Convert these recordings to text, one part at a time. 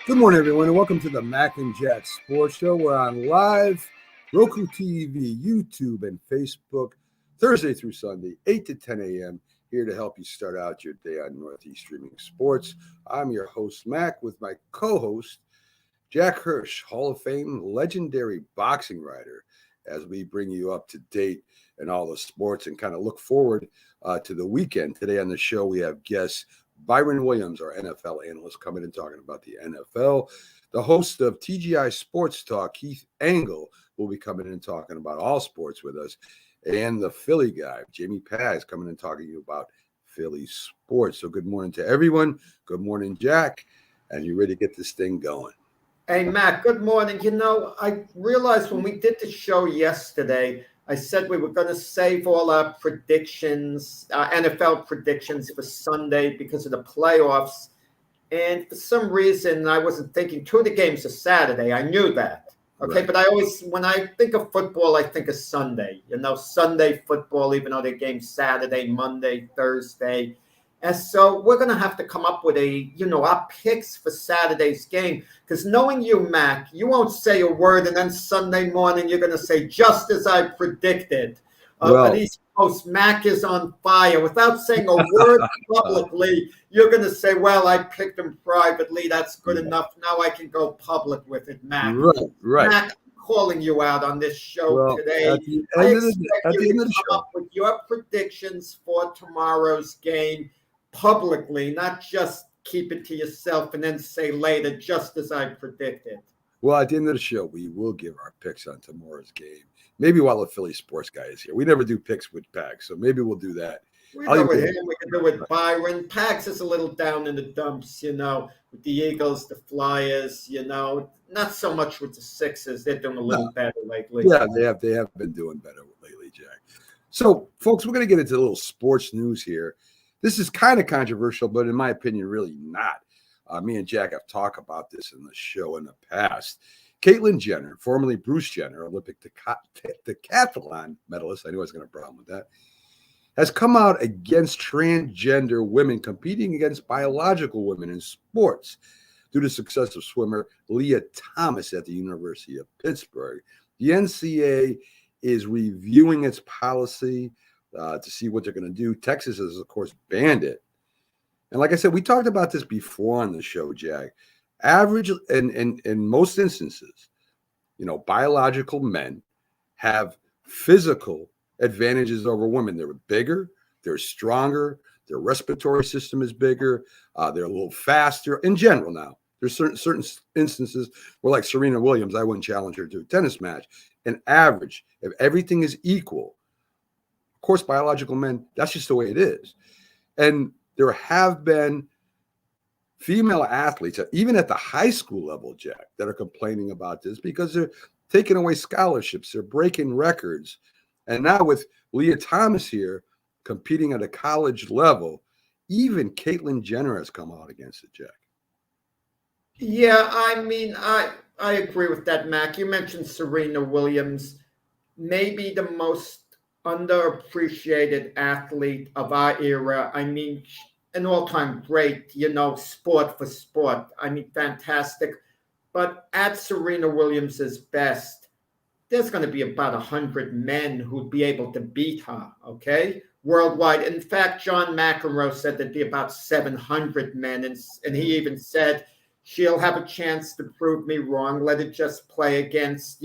Good morning, everyone, and welcome to the Mac and Jack Sports Show. We're on live, Roku TV, YouTube, and Facebook, Thursday through Sunday, 8 to 10 a.m., here to help you start out your day on Northeast Streaming Sports. I'm your host, Mac, with my co-host, Jack Hirsch, Hall of Fame legendary boxing writer, as we bring you up to date in all the sports and kind of look forward to the weekend. Today on the show, we have guests Byron Williams, our NFL analyst, coming and talking about the NFL. The host of TGI Sports Talk, Keith Engel, will be coming in and talking about all sports with us. And the Philly guy, Jamie Paz, coming and talking about Philly sports. So good morning to everyone. Good morning, Jack. And you ready to get this thing going? Hey, Matt, good morning. I realized when we did the show yesterday, I said we were going to save all our predictions, NFL predictions for Sunday because of the playoffs. And for some reason, I wasn't thinking two of the games are Saturday. I knew that. Okay. Right. But I always, when I think of football, I think of Sunday, Sunday football, even though they games Saturday, Monday, Thursday. And so we're going to have to come up with our picks for Saturday's game. Because knowing you, Mac, you won't say a word, and then Sunday morning you're going to say, just as I predicted. But East Coast, Mac is on fire. Without saying a word publicly, you're going to say, well, I picked him privately. That's good enough. Now I can go public with it, Mac. Right. Mac, I'm calling you out on this show today. I expect you to come up with your predictions for tomorrow's game publicly, not just keep it to yourself and then say later, just as I predicted. Well, at the end of the show, we will give our picks on tomorrow's game. Maybe while the Philly sports guy is here. We never do picks with Pax, so maybe we'll do that. We do with him. We can do it with Byron. Pax is a little down in the dumps, with the Eagles, the Flyers, not so much with the Sixers. They're doing a little better lately. Yeah, they have been doing better lately, Jack. So, folks, we're going to get into a little sports news here. This is kind of controversial, but in my opinion, really not. Me and Jack have talked about this in the show in the past. Caitlyn Jenner, formerly Bruce Jenner, Olympic decathlon medalist, I knew I was going to have a problem with that, has come out against transgender women competing against biological women in sports due to the success of swimmer Leah Thomas at the University of Pittsburgh. The NCAA is reviewing its policy to see what they're going to do. Texas has, of course, banned it. And like I said, we talked about this before on the show, Jack. Average, in most instances, biological men have physical advantages over women. They're bigger, they're stronger, their respiratory system is bigger, they're a little faster in general now. There's certain instances where, like Serena Williams, I wouldn't challenge her to a tennis match. An average, if everything is equal, of course, biological men, that's just the way it is. And there have been female athletes, even at the high school level, Jack, that are complaining about this because they're taking away scholarships. They're breaking records. And now with Leah Thomas here competing at a college level, even Caitlyn Jenner has come out against it, Jack. Yeah, I agree with that, Mac. You mentioned Serena Williams, maybe the most underappreciated athlete of our era. An all-time great, sport for sport. Fantastic. But at Serena Williams' best, there's going to be about 100 men who'd be able to beat her, okay, worldwide. In fact, John McEnroe said there'd be about 700 men, and he even said, she'll have a chance to prove me wrong. Let it just play against,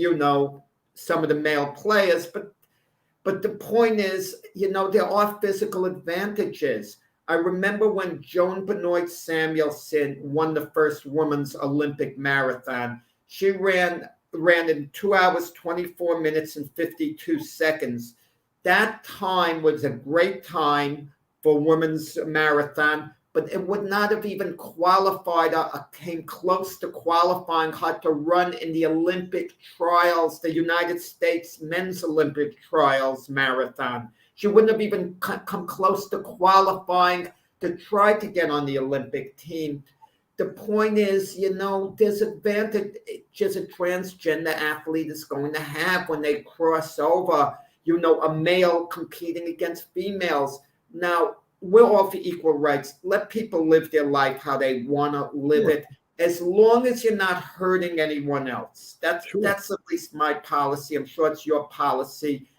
some of the male players. But the point is, there are physical advantages. I remember when Joan Benoit Samuelson won the first women's Olympic marathon. She ran in 2 hours, 24 minutes, and 52 seconds. That time was a great time for women's marathon, but it would not have even qualified, came close to qualifying her to run in the Olympic trials, the United States men's Olympic trials marathon. She wouldn't have even come close to qualifying to try to get on the Olympic team. The point is, there's advantages a transgender athlete is going to have when they cross over, a male competing against females. Now, we're all for equal rights. Let people live their life how they want to live it. as long as you're not hurting anyone else. Sure. That's at least my policy. I'm sure it's your policy,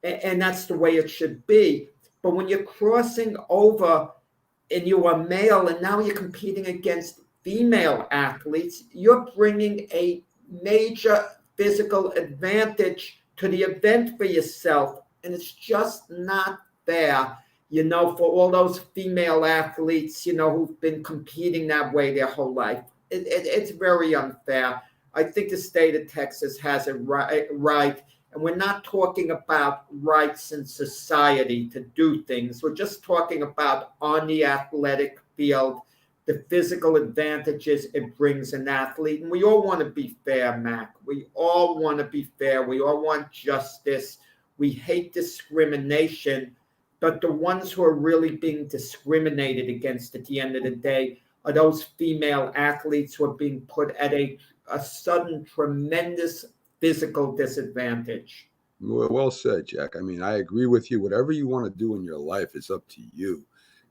and that's the way it should be. But when you're crossing over and you are male and now you're competing against female athletes, you're bringing a major physical advantage to the event for yourself. And it's just not fair, for all those female athletes, who've been competing that way their whole life. It's very unfair. I think the state of Texas has it right. And we're not talking about rights in society to do things. We're just talking about on the athletic field, the physical advantages it brings an athlete. And we all want to be fair, Mac. We all want to be fair. We all want justice. We hate discrimination. But the ones who are really being discriminated against at the end of the day are those female athletes who are being put at a sudden tremendous physical disadvantage. Well said, Jack. I mean, I agree with you. Whatever you want to do in your life is up to you.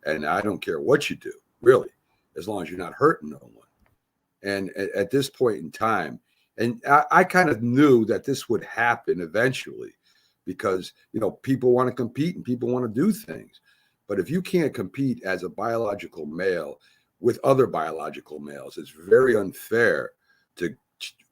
And I don't care what you do, really, as long as you're not hurting no one. And at this point in time, and I kind of knew that this would happen eventually because, people want to compete and people want to do things. But if you can't compete as a biological male with other biological males, it's very unfair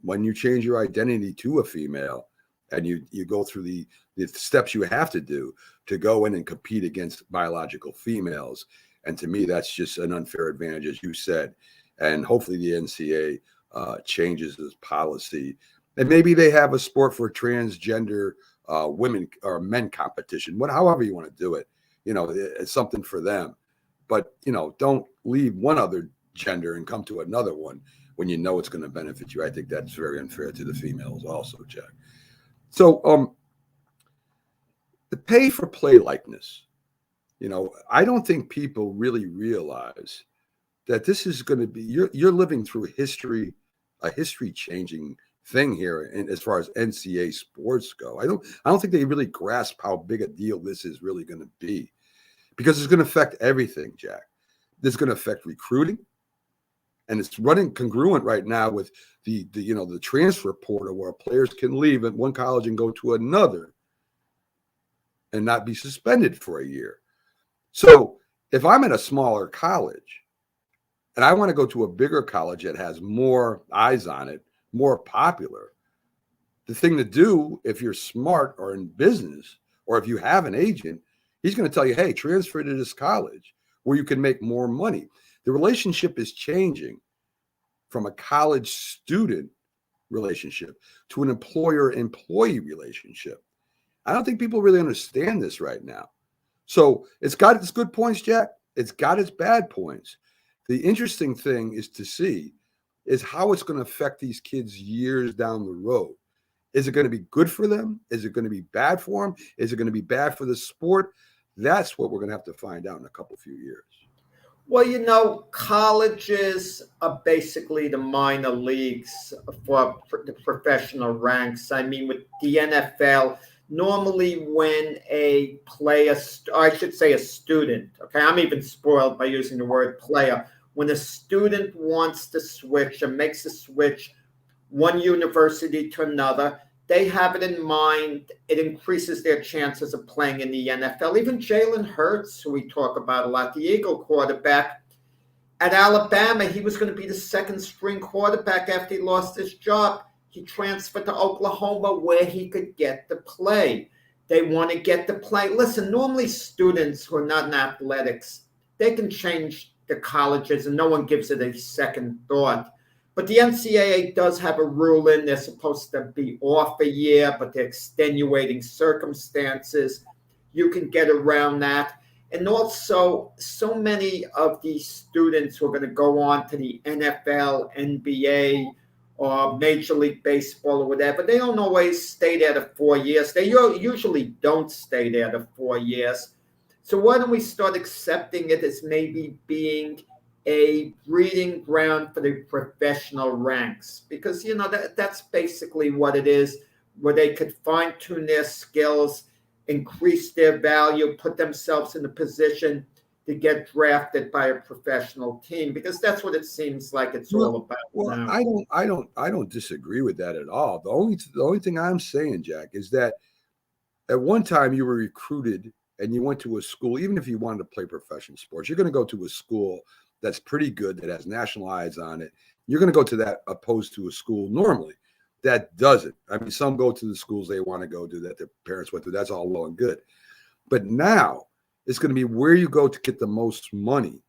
when you change your identity to a female and you go through the steps you have to do to go in and compete against biological females. And to me, that's just an unfair advantage, as you said. And hopefully the NCAA changes this policy. And maybe they have a sport for transgender women or men competition, however you want to do it. It's something for them. But, don't leave one other gender and come to another one when you know it's going to benefit you. I think that's very unfair to the females also, Jack. So the pay for play likeness, I don't think people really realize that this is going to be, you're living through a history changing thing here. And as far as NCAA sports go, I don't think they really grasp how big a deal this is really going to be, because it's going to affect everything, Jack. This is going to affect recruiting. And it's running congruent right now with the transfer portal, where players can leave at one college and go to another and not be suspended for a year. So if I'm at a smaller college and I want to go to a bigger college that has more eyes on it, more popular, the thing to do, if you're smart or in business, or if you have an agent, he's going to tell you, hey, transfer to this college where you can make more money. The relationship is changing from a college student relationship to an employer-employee relationship. I don't think people really understand this right now. So it's got its good points, Jack. It's got its bad points. The interesting thing is to see is how it's going to affect these kids years down the road. Is it going to be good for them? Is it going to be bad for them? Is it going to be bad for the sport? That's what we're going to have to find out in a few years. Well, colleges are basically the minor leagues for the professional ranks. I mean, with the NFL, normally when a player, or I should say a student, okay, I'm even spoiled by using the word player. When a student wants to switch or makes a switch one university to another, they have it in mind. It increases their chances of playing in the NFL. Even Jalen Hurts, who we talk about a lot, the Eagle quarterback, at Alabama, he was going to be the second string quarterback after he lost his job. He transferred to Oklahoma where he could get the play. They want to get the play. Listen, normally students who are not in athletics, they can change the colleges and no one gives it a second thought. But the NCAA does have a rule in. They're supposed to be off a year, but they're extenuating circumstances. You can get around that. And also, so many of these students who are going to go on to the NFL, NBA, or Major League Baseball or whatever, they don't always stay there to 4 years. They usually don't stay there to 4 years. So why don't we start accepting it as maybe being a breeding ground for the professional ranks? Because, that's basically what it is, where they could fine-tune their skills, increase their value, put themselves in a position to get drafted by a professional team, because that's what it seems like it's all about Well, now. I don't disagree with that at all. The only thing I'm saying, Jack, is that at one time you were recruited and you went to a school, even if you wanted to play professional sports, you're going to go to a school that's pretty good, that has national eyes on it. You're going to go to that opposed to a school normally that doesn't. I mean, some go to the schools they want to go to that their parents went to. That's all well and good. But now it's going to be where you go to get the most money.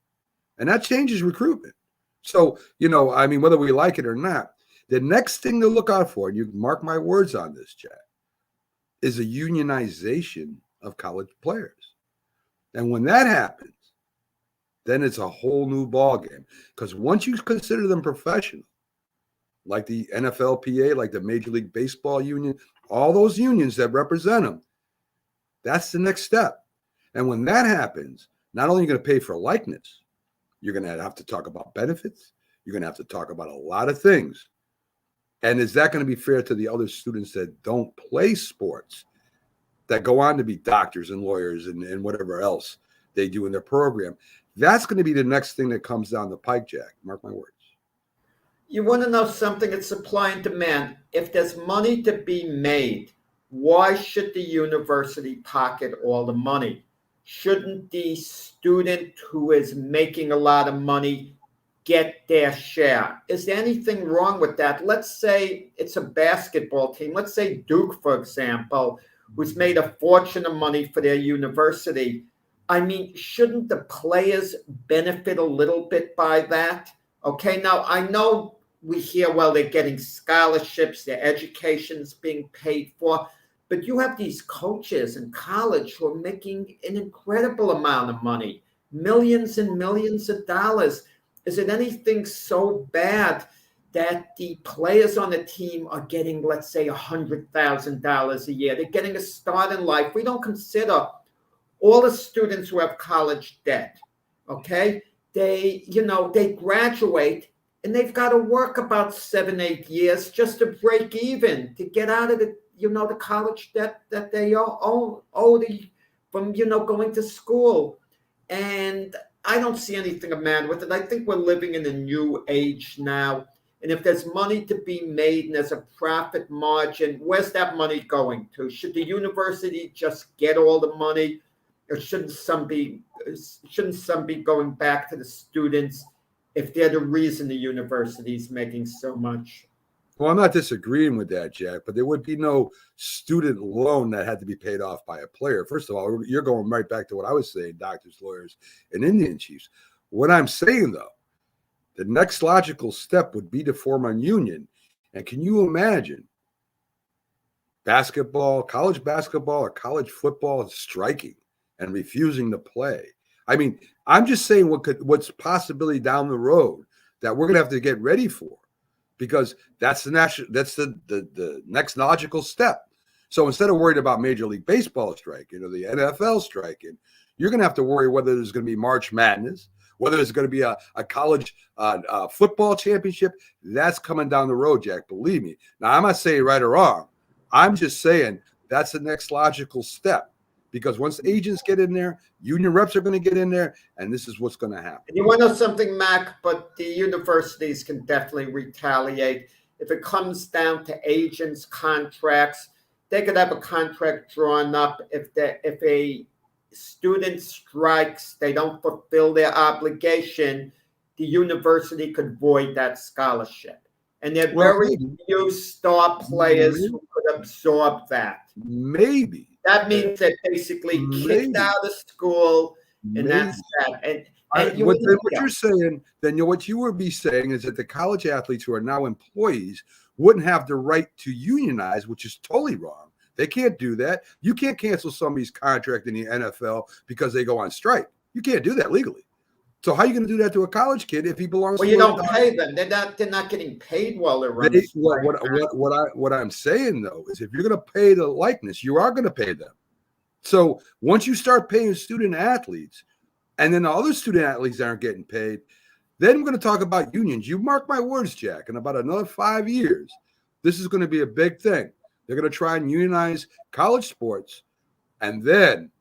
And that changes recruitment. So, I mean, whether we like it or not, the next thing to look out for, and you mark my words on this, Jack, is a unionization of college players. And when that happens, then it's a whole new ballgame. Because once you consider them professional, like the NFLPA, like the Major League Baseball Union, all those unions that represent them, that's the next step. And when that happens, not only are you going to pay for likeness, you're going to have to talk about benefits. You're going to have to talk about a lot of things. And is that going to be fair to the other students that don't play sports, that go on to be doctors and lawyers and whatever else they do in their program? That's going to be the next thing that comes down the pike, Jack. Mark my words. You want to know something? It's supply and demand. If there's money to be made, why should the university pocket all the money? Shouldn't the student who is making a lot of money get their share? Is there anything wrong with that? Let's say it's a basketball team. Let's say Duke, for example, who's made a fortune of money for their university. I mean, shouldn't the players benefit a little bit by that? Okay, now I know we hear, well, they're getting scholarships, their education's being paid for, but you have these coaches in college who are making an incredible amount of money, millions and millions of dollars. Is it anything so bad that the players on the team are getting, let's say, $100,000 a year? They're getting a start in life. We don't consider all the students who have college debt, okay? They graduate and they've got to work about 7-8 years just to break even, to get out of the college debt that they owe from, going to school. And I don't see anything amiss with it. I think we're living in a new age now. And if there's money to be made and there's a profit margin, where's that money going to? Should the university just get all the money? Or shouldn't some be going back to the students if they're the reason the university is making so much? Well, I'm not disagreeing with that, Jack, but there would be no student loan that had to be paid off by a player. First of all, you're going right back to what I was saying, doctors, lawyers, and Indian chiefs. What I'm saying, though, the next logical step would be to form a union. And can you imagine college basketball or college football striking and refusing to play? I mean, I'm just saying what's possibility down the road that we're going to have to get ready for, because that's the next logical step. So instead of worried about Major League Baseball striking or the NFL striking, you're going to have to worry whether there's going to be March Madness, whether there's going to be a college football championship. That's coming down the road, Jack. Believe me. Now, I'm not saying right or wrong. I'm just saying that's the next logical step. Because once agents get in there, union reps are going to get in there, and this is what's going to happen. And you want to know something, Mac? But the universities can definitely retaliate. If it comes down to agents' contracts, they could have a contract drawn up. If a student strikes, they don't fulfill their obligation, the university could void that scholarship. And there are very few star players who could absorb that. Maybe. That means they're basically kicked out of school, and that's that. And what you're saying, then what you would be saying is that the college athletes who are now employees wouldn't have the right to unionize, which is totally wrong. They can't do that. You can't cancel somebody's contract in the NFL because they go on strike. You can't do that legally. So how are you going to do that to a college kid if he belongs? Well, you don't pay them. They're not getting paid while they're running. What I'm saying though is, if you're going to pay the likeness, you are going to pay them. So once you start paying student athletes, and then the other student athletes aren't getting paid, then we're going to talk about unions. You mark my words, Jack. In about another 5 years, this is going to be a big thing. They're going to try and unionize college sports, and then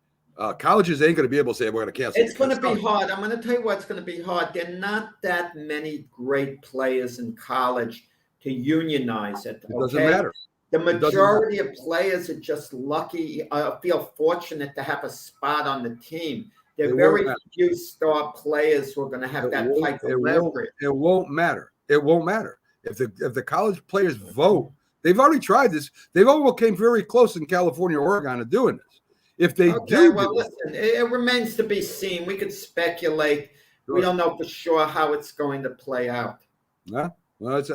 Colleges ain't going to be able to say we're going to cancel. It's going to be hard. I'm going to tell you what's going to be hard. There are not that many great players in college to unionize it. It doesn't matter. The majority of players are just lucky, feel fortunate to have a spot on the team. There are very few star players who are going to have that type of leverage. It won't matter. It won't matter. If the college players vote, they've already tried this. They've almost came very close in California, Oregon, to doing this. If they listen, it remains to be seen. We could speculate. Sure. We don't know for sure how it's going to play out. Well,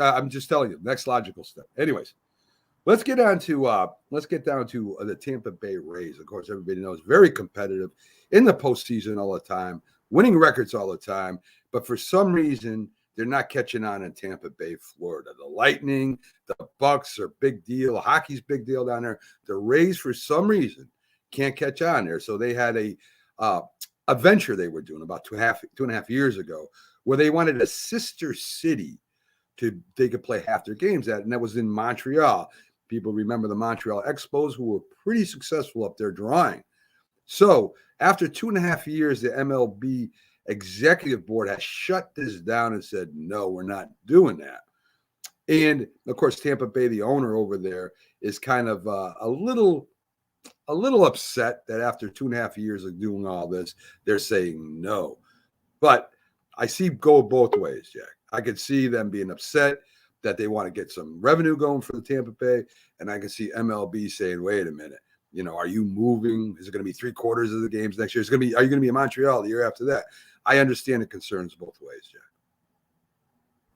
I'm just telling you. Next logical step. Anyways, let's get down to the Tampa Bay Rays. Of course, everybody knows very competitive in the postseason all the time, winning records all the time. But for some reason, they're not catching on in Tampa Bay, Florida. The Lightning, the Bucks are big deal. Hockey's big deal down there. The Rays, for some reason, can't catch on there. So they had a venture they were doing about 2.5 years ago, where they wanted a sister city they could play half their games at, and that was in Montreal. People remember the Montreal Expos, who were pretty successful up there drawing. So after 2.5 years, the MLB executive board has shut this down and said, no, we're not doing that. And of course, Tampa Bay, the owner over there, is kind of a little upset that after 2.5 years of doing all this, they're saying no. But I see go both ways, Jack. I could see them being upset that they want to get some revenue going for the Tampa Bay, and I can see MLB saying, wait a minute, are you moving? Is it going to be 3/4 of the games next year? Are you going to be in Montreal the year after that? I understand the concerns both ways, Jack.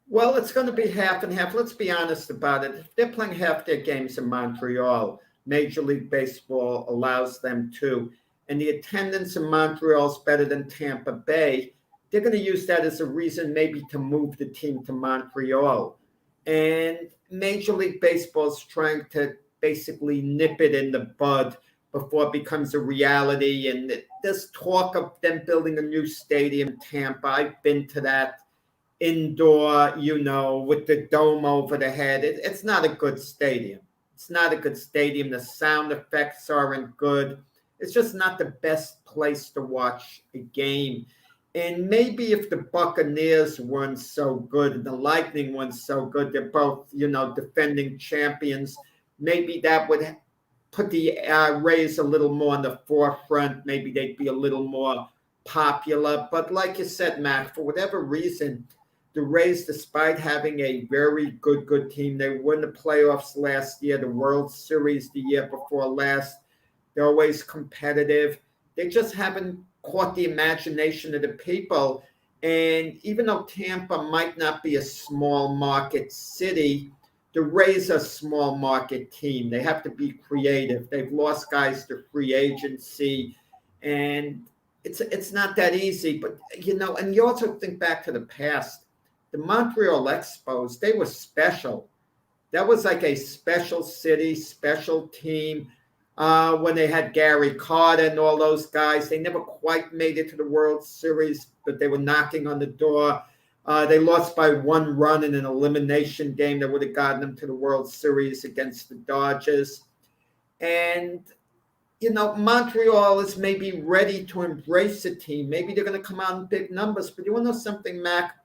Well, it's going to be half and half. Let's be honest about it. If they're playing half their games in Montreal, Major League Baseball allows them to, and the attendance in Montreal is better than Tampa Bay, they're going to use that as a reason maybe to move the team to Montreal. And Major League Baseball is trying to basically nip it in the bud before it becomes a reality. And there's talk of them building a new stadium in Tampa. I've been to that indoor, with the dome over the head. It's not a good stadium. It's not a good stadium. The sound effects aren't good. It's just not the best place to watch a game. And maybe if the Buccaneers weren't so good and the Lightning weren't so good, they're both, defending champions, maybe that would put the Rays a little more in the forefront. Maybe they'd be a little more popular. But like you said, Matt, for whatever reason, the Rays, despite having a very good team, they won the playoffs last year, the World Series the year before last. They're always competitive. They just haven't caught the imagination of the people. And even though Tampa might not be a small market city, the Rays are a small market team. They have to be creative. They've lost guys to free agency, and it's not that easy. But, and you also think back to the past. The Montreal Expos, they were special. That was like a special city, special team. When they had Gary Carter and all those guys, they never quite made it to the World Series, but they were knocking on the door. They lost by 1 run in an elimination game that would have gotten them to the World Series against the Dodgers. And, Montreal is maybe ready to embrace a team. Maybe they're going to come out in big numbers. But you want to know something, Mac?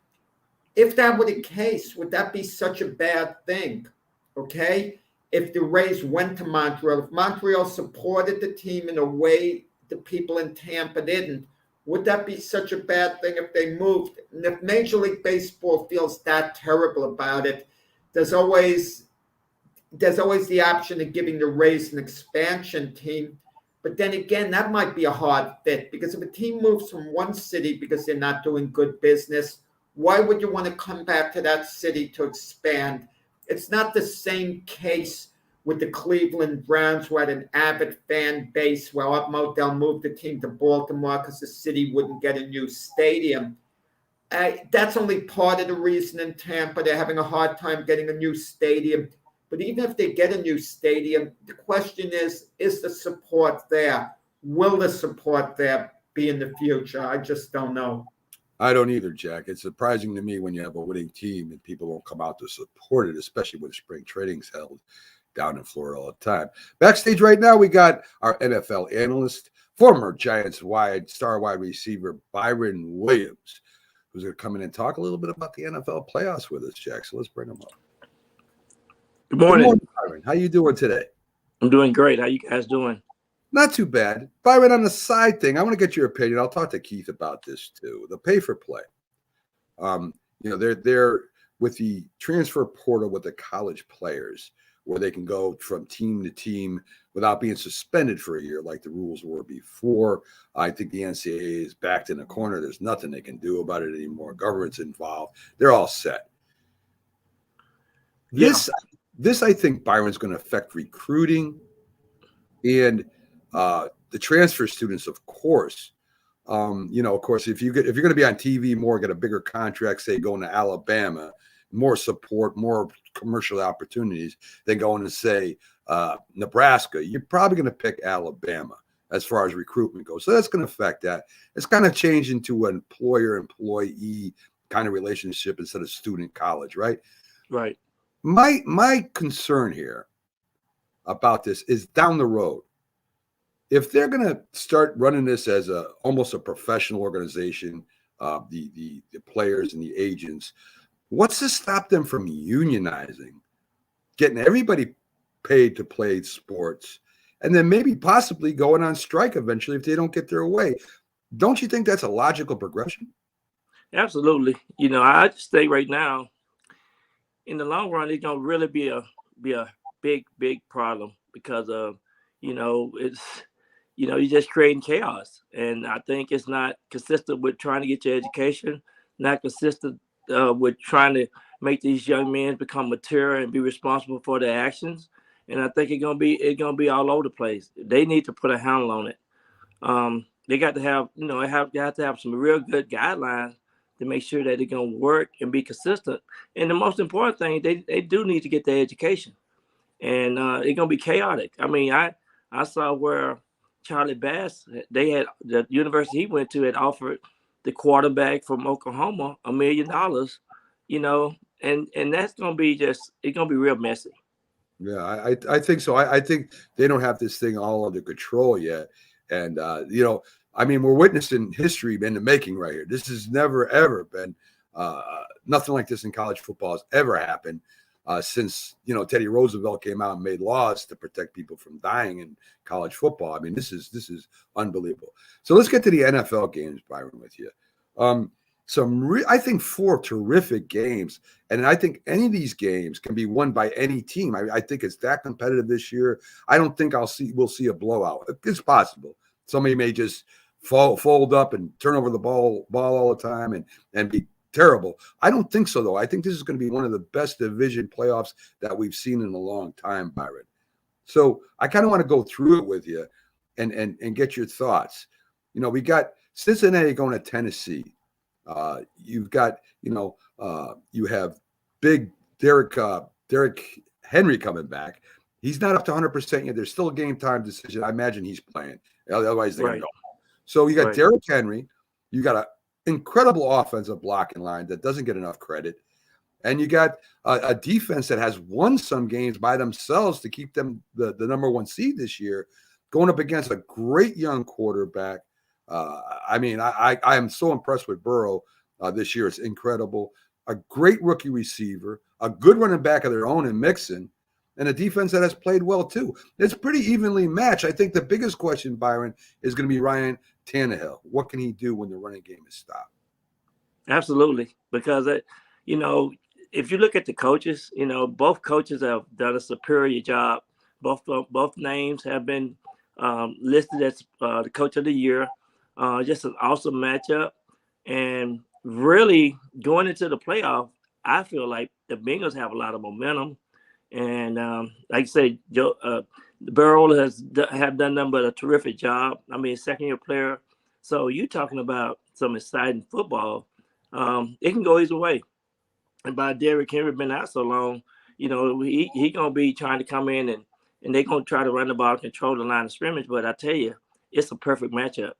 If that were the case, would that be such a bad thing? Okay? If the Rays went to Montreal, if Montreal supported the team in a way the people in Tampa didn't, would that be such a bad thing if they moved? And if Major League Baseball feels that terrible about it, there's always the option of giving the Rays an expansion team. But then again, that might be a hard fit, because if a team moves from one city because they're not doing good business, why would you want to come back to that city to expand? It's not the same case with the Cleveland Browns, who had an avid fan base. Well, Modell moved the team to Baltimore because the city wouldn't get a new stadium. That's only part of the reason in Tampa. They're having a hard time getting a new stadium. But even if they get a new stadium, the question is the support there? Will the support there be in the future? I just don't know. I don't either, Jack. It's surprising to me when you have a winning team and people won't come out to support it, especially when spring training's held. down in Florida all the time. Backstage right now, we got our NFL analyst, former Giants star wide receiver Byron Williams, who's going to come in and talk a little bit about the NFL playoffs with us, Jack. So let's bring him up. Good morning. Good morning, Byron. How you doing today? I'm doing great. How you guys doing? Not too bad. Byron, on the side thing, I want to get your opinion. I'll talk to Keith about this too. The pay for play. They're with the transfer portal with the college players, where they can go from team to team without being suspended for a year like the rules were before. I think the NCAA is backed in a corner. There's nothing they can do about it anymore. Government's involved. They're all set. This I think, Byron's going to affect recruiting and the transfer students, of course. Of course, if you're going to be on TV more, get a bigger contract, say going to Alabama, more support, more commercial opportunities than going to say Nebraska, you're probably going to pick Alabama as far as recruitment goes. So that's going to affect that. It's kind of changed into an employer-employee kind of relationship instead of student college, right? Right. My concern here about this is down the road. If they're going to start running this as almost a professional organization, the players and the agents, what's to stop them from unionizing, getting everybody paid to play sports, and then maybe possibly going on strike eventually if they don't get their way? Don't you think that's a logical progression? Absolutely. I just think right now, in the long run, it's gonna really be a big problem because of it's you're just creating chaos, and I think it's not consistent with trying to get your education, not consistent with trying to make these young men become mature and be responsible for their actions. And I think it's gonna be all over the place. They need to put a handle on it. They got to have have to have some real good guidelines to make sure that they're gonna work and be consistent. And the most important thing, they do need to get their education, and it's gonna be chaotic. I mean, I saw where Charlie Bass, they had the university he went to had offered the quarterback from Oklahoma $1 million, and that's gonna be it's gonna be real messy. Yeah, I think so. I think they don't have this thing all under control yet. And, we're witnessing history in the making right here. This has never, ever been nothing like this in college football has ever happened since, Teddy Roosevelt came out and made laws to protect people from dying in college football. I mean, this is unbelievable. So let's get to the NFL games, Byron, with you. I think 4 terrific games, and I think any of these games can be won by any team. I think it's that competitive this year. I don't think we'll see a blowout. It's possible. Somebody may just fold up and turn over the ball all the time and be terrible. I don't think so, though. I think this is going to be one of the best division playoffs that we've seen in a long time, Byron. So I kind of want to go through it with you and get your thoughts. We got Cincinnati going to Tennessee. You've got, you have big Derrick Henry coming back. He's not up to 100% yet. There's still a game time decision. I imagine he's playing. Otherwise, they're going to go. So you got Derrick Henry. You got an incredible offensive blocking line that doesn't get enough credit. And you got a defense that has won some games by themselves to keep them the number 1 seed this year, going up against a great young quarterback. I am so impressed with Burrow this year. It's incredible. A great rookie receiver, a good running back of their own in Mixon, and a defense that has played well too. It's pretty evenly matched. I think the biggest question, Byron, is going to be Ryan Tannehill. What can he do when the running game is stopped? Absolutely, because if you look at the coaches, both coaches have done a superior job. Both names have been listed as the coach of the year. Just an awesome matchup, and really going into the playoff, I feel like the Bengals have a lot of momentum, and like I say, Burrow have done nothing but a terrific job. I mean, second-year player, so you're talking about some exciting football. It can go either way, and by Derrick Henry been out so long, he gonna be trying to come in and they're gonna try to run the ball, control the line of scrimmage. But I tell you, it's a perfect matchup.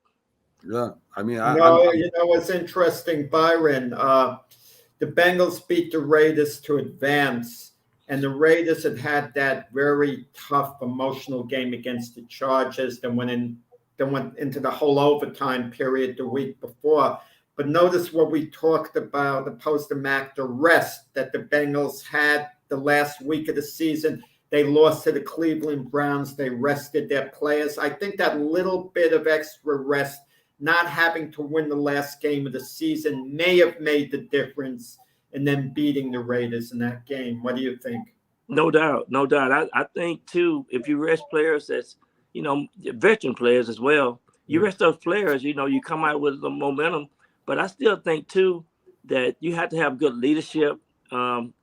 Yeah, I mean, what's interesting, Byron. The Bengals beat the Raiders to advance, and the Raiders had that very tough emotional game against the Chargers, then went into the whole overtime period the week before. But notice what we talked about, opposed to Mac, the rest that the Bengals had the last week of the season. They lost to the Cleveland Browns. They rested their players. I think that little bit of extra rest, not having to win the last game of the season, may have made the difference in them beating the Raiders in that game. What do you think? No doubt, no doubt. I think too, if you rest players that's, veteran players as well, you rest those players, you come out with the momentum. But I still think too that you have to have good leadership,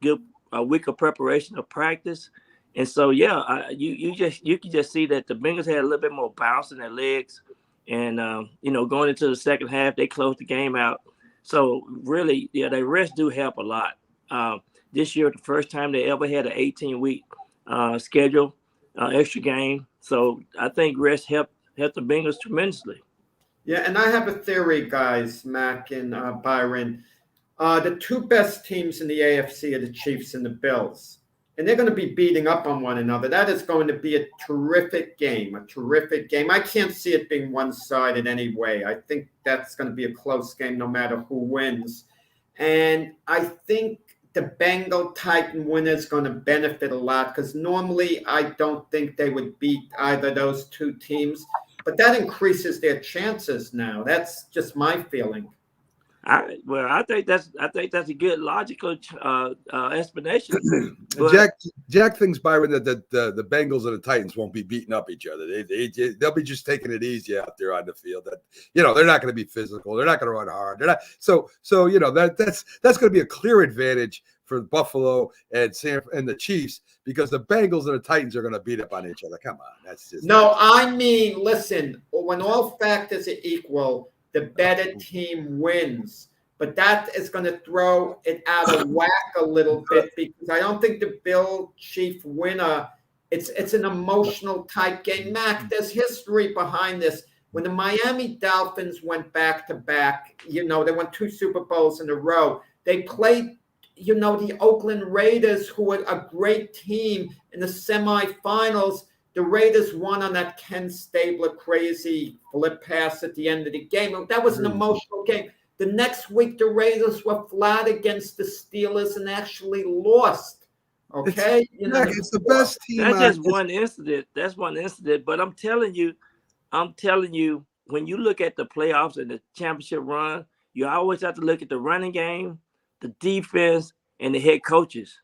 good a week of preparation of practice. And so, you can just see that the Bengals had a little bit more bounce in their legs, and going into the second half, they closed the game out. So really, their rest do help a lot. This year, the first time they ever had an 18-week schedule, extra game. So I think rest helped the Bengals tremendously. Yeah, and I have a theory, guys, Mac and Byron. The two best teams in the AFC are the Chiefs and the Bills. And they're going to be beating up on one another. That is going to be a terrific game, I can't see it being one-sided anyway. I think that's going to be a close game no matter who wins. And I think the Bengal-Titan winner is going to benefit a lot because normally I don't think they would beat either of those two teams. But that increases their chances now. That's just my feeling. I think that's a good logical explanation. Jack thinks, Byron, that the Bengals and the Titans won't be beating up each other. They'll be just taking it easy out there on the field. That they're not going to be physical. They're not going to run hard. They're not. So that's going to be a clear advantage for Buffalo and the Chiefs because the Bengals and the Titans are going to beat up on each other. Come on, that's just listen. When all factors are equal, the better team wins. But that is going to throw it out of whack a little bit because I don't think the Bill-Chief winner, it's an emotional type game. Mac, there's history behind this. When the Miami Dolphins went back-to-back, they won 2 Super Bowls in a row. They played, the Oakland Raiders, who were a great team in the semifinals. The Raiders won on that Ken Stabler crazy flip pass at the end of the game. That was an emotional game. The next week, the Raiders were flat against the Steelers and actually lost. Okay? It's the best team. That's just one incident. That's one incident. But I'm telling you, when you look at the playoffs and the championship run, you always have to look at the running game, the defense, and the head coaches.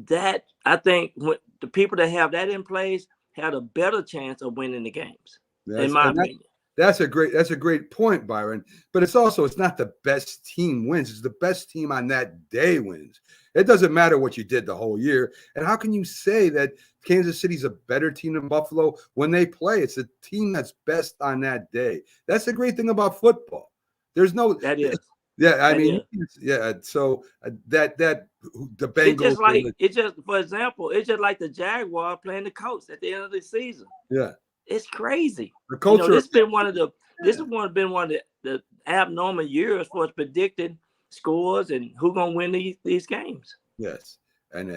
That, I think, when the people that have that in place had a better chance of winning the games, in my opinion. That's a great point, Byron. But it's not the best team wins. It's the best team on that day wins. It doesn't matter what you did the whole year. And how can you say that Kansas City's a better team than Buffalo when they play? It's the team that's best on that day. That's the great thing about football. There's no that is. Yeah, I mean, yeah. So that the Bengals. It's just for example, it's just like the Jaguar playing the Colts at the end of the season. Yeah, it's crazy. The culture. This has been one of the abnormal years for us predicting scores and who's gonna win these games. Yes, and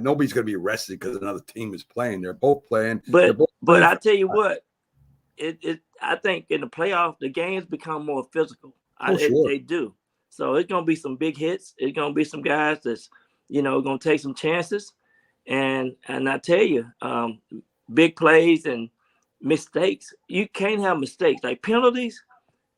nobody's gonna be arrested because another team is playing. They're both playing. But I tell you what, I think in the playoff the games become more physical. Sure. They do. So it's gonna be some big hits. It's gonna be some guys that's gonna take some chances, and I tell you, big plays and mistakes. You can't have mistakes like penalties.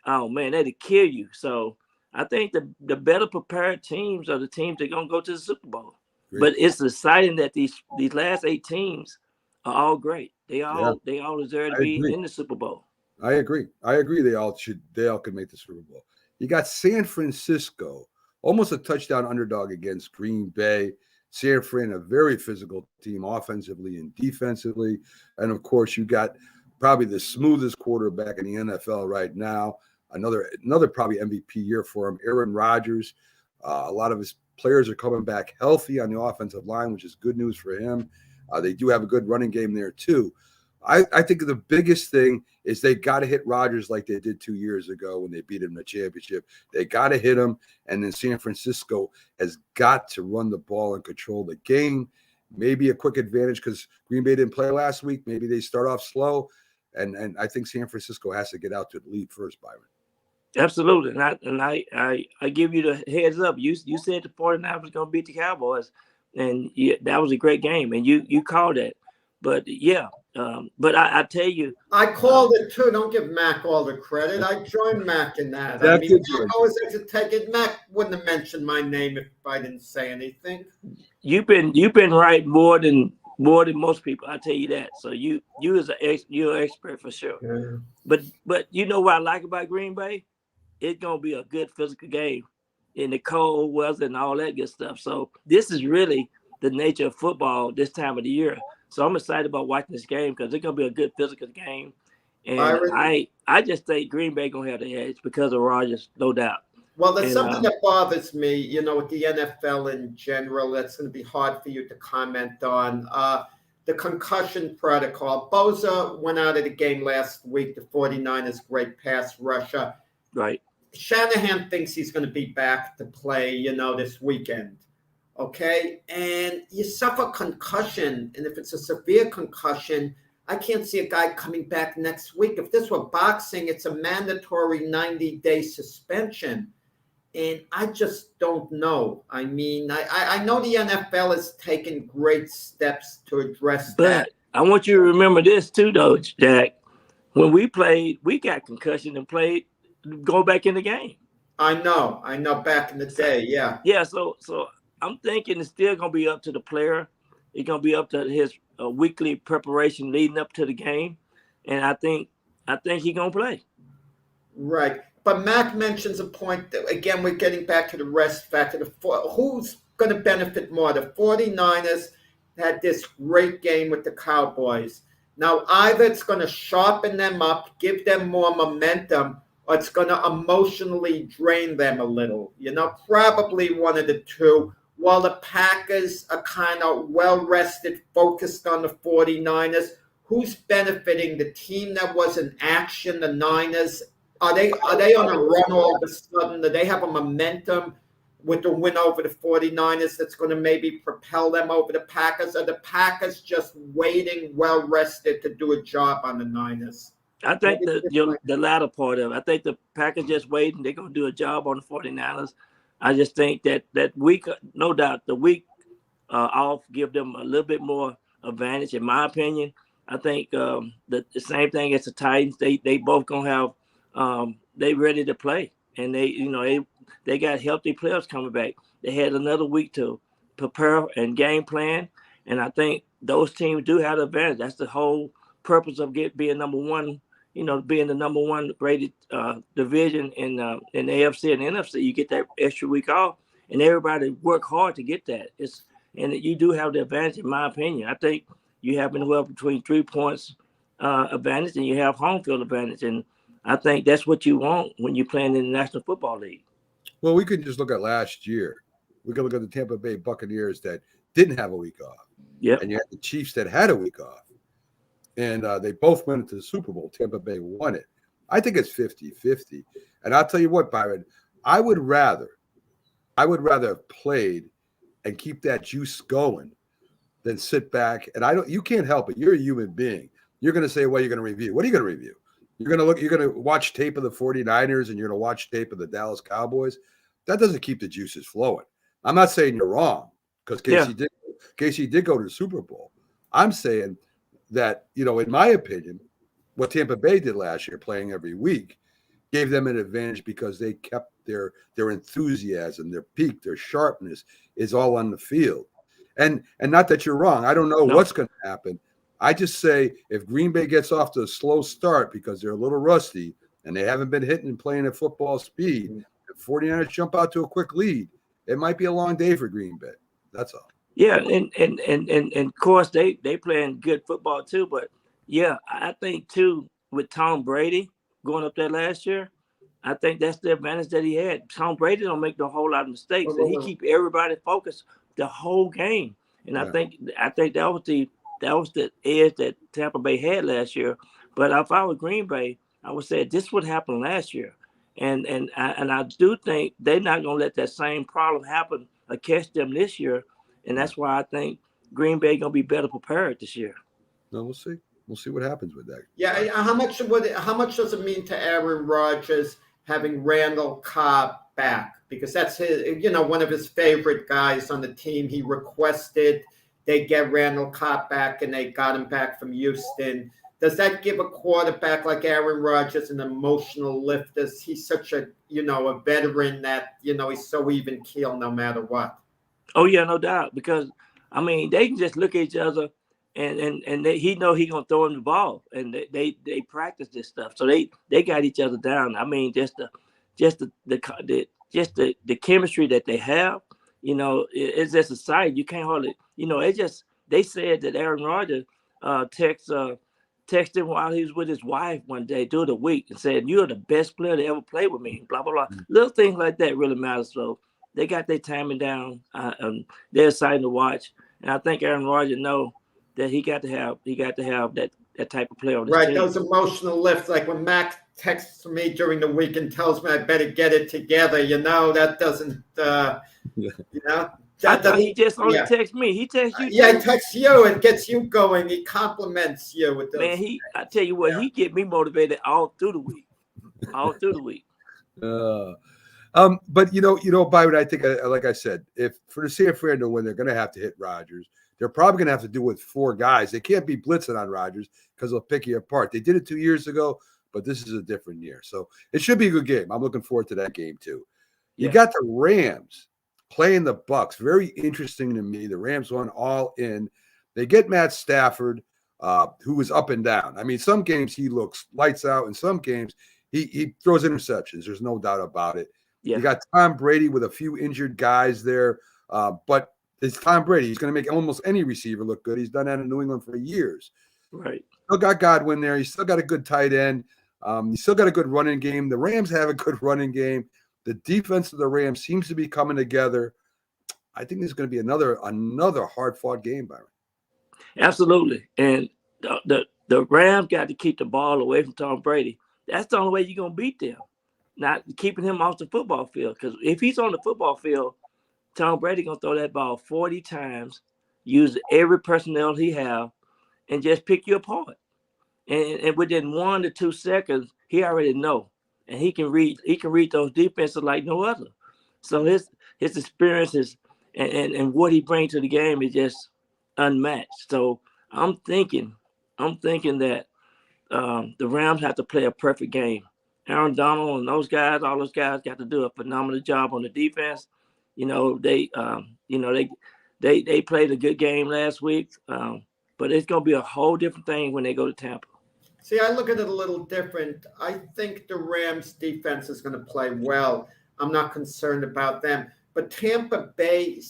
Oh man, that'd kill you. So I think the better prepared teams are the teams that are gonna go to the Super Bowl. Great. But it's exciting that these last 8 teams are all great. They all deserve to be in the Super Bowl. I agree. They all could make the Super Bowl. You got San Francisco, almost a touchdown underdog against Green Bay. San Fran, a very physical team offensively and defensively. And, of course, you got probably the smoothest quarterback in the NFL right now. Another probably MVP year for him, Aaron Rodgers. A lot of his players are coming back healthy on the offensive line, which is good news for him. They do have a good running game there, too. I think the biggest thing is they got to hit Rodgers like they did 2 years ago when they beat him in the championship. They got to hit him, and then San Francisco has got to run the ball and control the game. maybe a quick advantage because Green Bay didn't play last week. Maybe they start off slow, and I think San Francisco has to get out to the lead first, Byron. Absolutely. And I give you the heads up. You said the 49ers was going to beat the Cowboys, and that was a great game, and you called that. But yeah, but I tell you, I called it too. Don't give Mac all the credit. I joined Mac in that. I mean, Mac always has to take it. Mac wouldn't have mentioned my name if I didn't say anything. You've been right more than most people. I tell you that. So you're an expert for sure. Yeah. But you know what I like about Green Bay? It's gonna be a good physical game in the cold weather and all that good stuff. So this is really the nature of football this time of the year. So I'm excited about watching this game because it's gonna be a good physical game. And I just think Green Bay gonna have the edge because of Rodgers, no doubt. Well, there's something that bothers me, with the NFL in general. That's going to be hard for you to comment on. The concussion protocol. Bosa went out of the game last week. The 49ers great pass rusher. Right. Shanahan thinks he's going to be back to play, this weekend. Okay? And you suffer concussion, and if it's a severe concussion, I can't see a guy coming back next week. If this were boxing, it's a mandatory 90-day suspension. And I just don't know. I mean, I know the NFL has taken great steps to address that. But I want you to remember this too, though, Jack. When we played, we got concussion and played, go back in the game. I know. Back in the day, yeah. Yeah, so I'm thinking it's still going to be up to the player. It's going to be up to his weekly preparation leading up to the game. And I think he's going to play. Right. But Mac mentions a point that, again, we're getting back to the rest factor. Who's going to benefit more? The 49ers had this great game with the Cowboys. Now, either it's going to sharpen them up, give them more momentum, or it's going to emotionally drain them a little. Probably one of the two. While the Packers are kind of well-rested, focused on the 49ers, who's benefiting? The team that was in action, the Niners. Are they on a run all of a sudden? Do they have a momentum with the win over the 49ers that's going to maybe propel them over the Packers? Are the Packers just waiting well-rested to do a job on the Niners? I think the latter part of it. I think the Packers just waiting. They're going to do a job on the 49ers. I just think that week, no doubt, the week off give them a little bit more advantage, in my opinion. I think the same thing as the Titans. They both going to have they ready to play, and they got healthy players coming back. They had another week to prepare and game plan, and I think those teams do have the advantage. That's the whole purpose of being number one. Being the number one rated division in the AFC and NFC. You get that extra week off, and everybody work hard to get that. And you do have the advantage, in my opinion. I think you have anywhere between 3 points advantage, and you have home field advantage, and I think that's what you want when you're playing in the National Football League. Well, we could just look at last year. We could look at the Tampa Bay Buccaneers that didn't have a week off. Yep. And you had the Chiefs that had a week off. And they both went into the Super Bowl. Tampa Bay won it. I think it's 50-50. And I'll tell you what, Byron, I would rather have played and keep that juice going than sit back. And you can't help it. You're a human being. You're going to say, well, you're going to review. What are you going to review? You're going to watch tape of the 49ers and you're going to watch tape of the Dallas Cowboys. That doesn't keep the juices flowing. I'm not saying you're wrong because Casey did go to the Super Bowl. I'm saying that, in my opinion, what Tampa Bay did last year, playing every week, gave them an advantage because they kept their enthusiasm, their peak, their sharpness is all on the field. And not that you're wrong. I don't know what's going to happen. I just say if Green Bay gets off to a slow start because they're a little rusty and they haven't been hitting and playing at football speed, if 49ers jump out to a quick lead, it might be a long day for Green Bay. That's all. Yeah, and of course they playing good football too. But yeah, I think too with Tom Brady going up there last year, I think that's the advantage that he had. Tom Brady don't make a whole lot of mistakes, and he keep everybody focused the whole game. And I think that was the edge that Tampa Bay had last year. But if I was Green Bay, I would say this would happen last year, and I do think they're not gonna let that same problem happen or catch them this year. And that's why I think Green Bay gonna be better prepared this year. No, we'll see. We'll see what happens with that. Yeah, how much does it mean to Aaron Rodgers having Randall Cobb back? Because that's his, one of his favorite guys on the team. He requested they get Randall Cobb back, and they got him back from Houston. Does that give a quarterback like Aaron Rodgers an emotional lift? As he's such a veteran that he's so even keel no matter what. Oh yeah, no doubt. Because I mean, they can just look at each other. And he know he gonna throw him the ball, and they practice this stuff, so they got each other down. I mean, just the chemistry that they have, it's just a sight. You can't hardly, they said that Aaron Rodgers texted him while he was with his wife one day during the week and said, "You're the best player to ever play with me." Blah blah blah. Little things like that really matter. So they got their timing down. They're exciting to watch, and I think Aaron Rodgers know that he got to have that type of play on his team. Those emotional lifts, like when Mac texts me during the week and tells me I better get it together, that doesn't, I thought he just only texts me. He texts you. Yeah, he texts you and gets you going. He compliments you with those. Man, I tell you what, he get me motivated all through the week. But Byron, I think, like I said, if for the San Fran to win, they're going to have to hit Rodgers. They're probably going to have to do it with 4 guys. They can't be blitzing on Rodgers because they'll pick you apart. They did it 2 years ago, but this is a different year. So it should be a good game. I'm looking forward to that game too. You got the Rams playing the Bucks. Very interesting to me. The Rams won all in. They get Matt Stafford, who is up and down. I mean, some games he looks lights out. In some games he throws interceptions. There's no doubt about it. Yeah. You got Tom Brady with a few injured guys there, but it's Tom Brady. He's going to make almost any receiver look good. He's done that in New England for years. Right. Still got Godwin there. He's still got a good tight end. He's still got a good running game. The Rams have a good running game. The defense of the Rams seems to be coming together. I think this is going to be another hard-fought game, Byron. Absolutely. And the Rams got to keep the ball away from Tom Brady. That's the only way you're going to beat them, not keeping him off the football field. Because if he's on the football field, Tom Brady going to throw that ball 40 times, use every personnel he have, and just pick you apart. And within 1 to 2 seconds, he already know. And he can read those defenses like no other. So his experiences and what he brings to the game is just unmatched. So I'm thinking that the Rams have to play a perfect game. Aaron Donald and all those guys got to do a phenomenal job on the defense. They played a good game last week, but it's going to be a whole different thing when they go to Tampa. See, I look at it a little different. I think the Rams defense is going to play well. I'm not concerned about them. But Tampa Bay,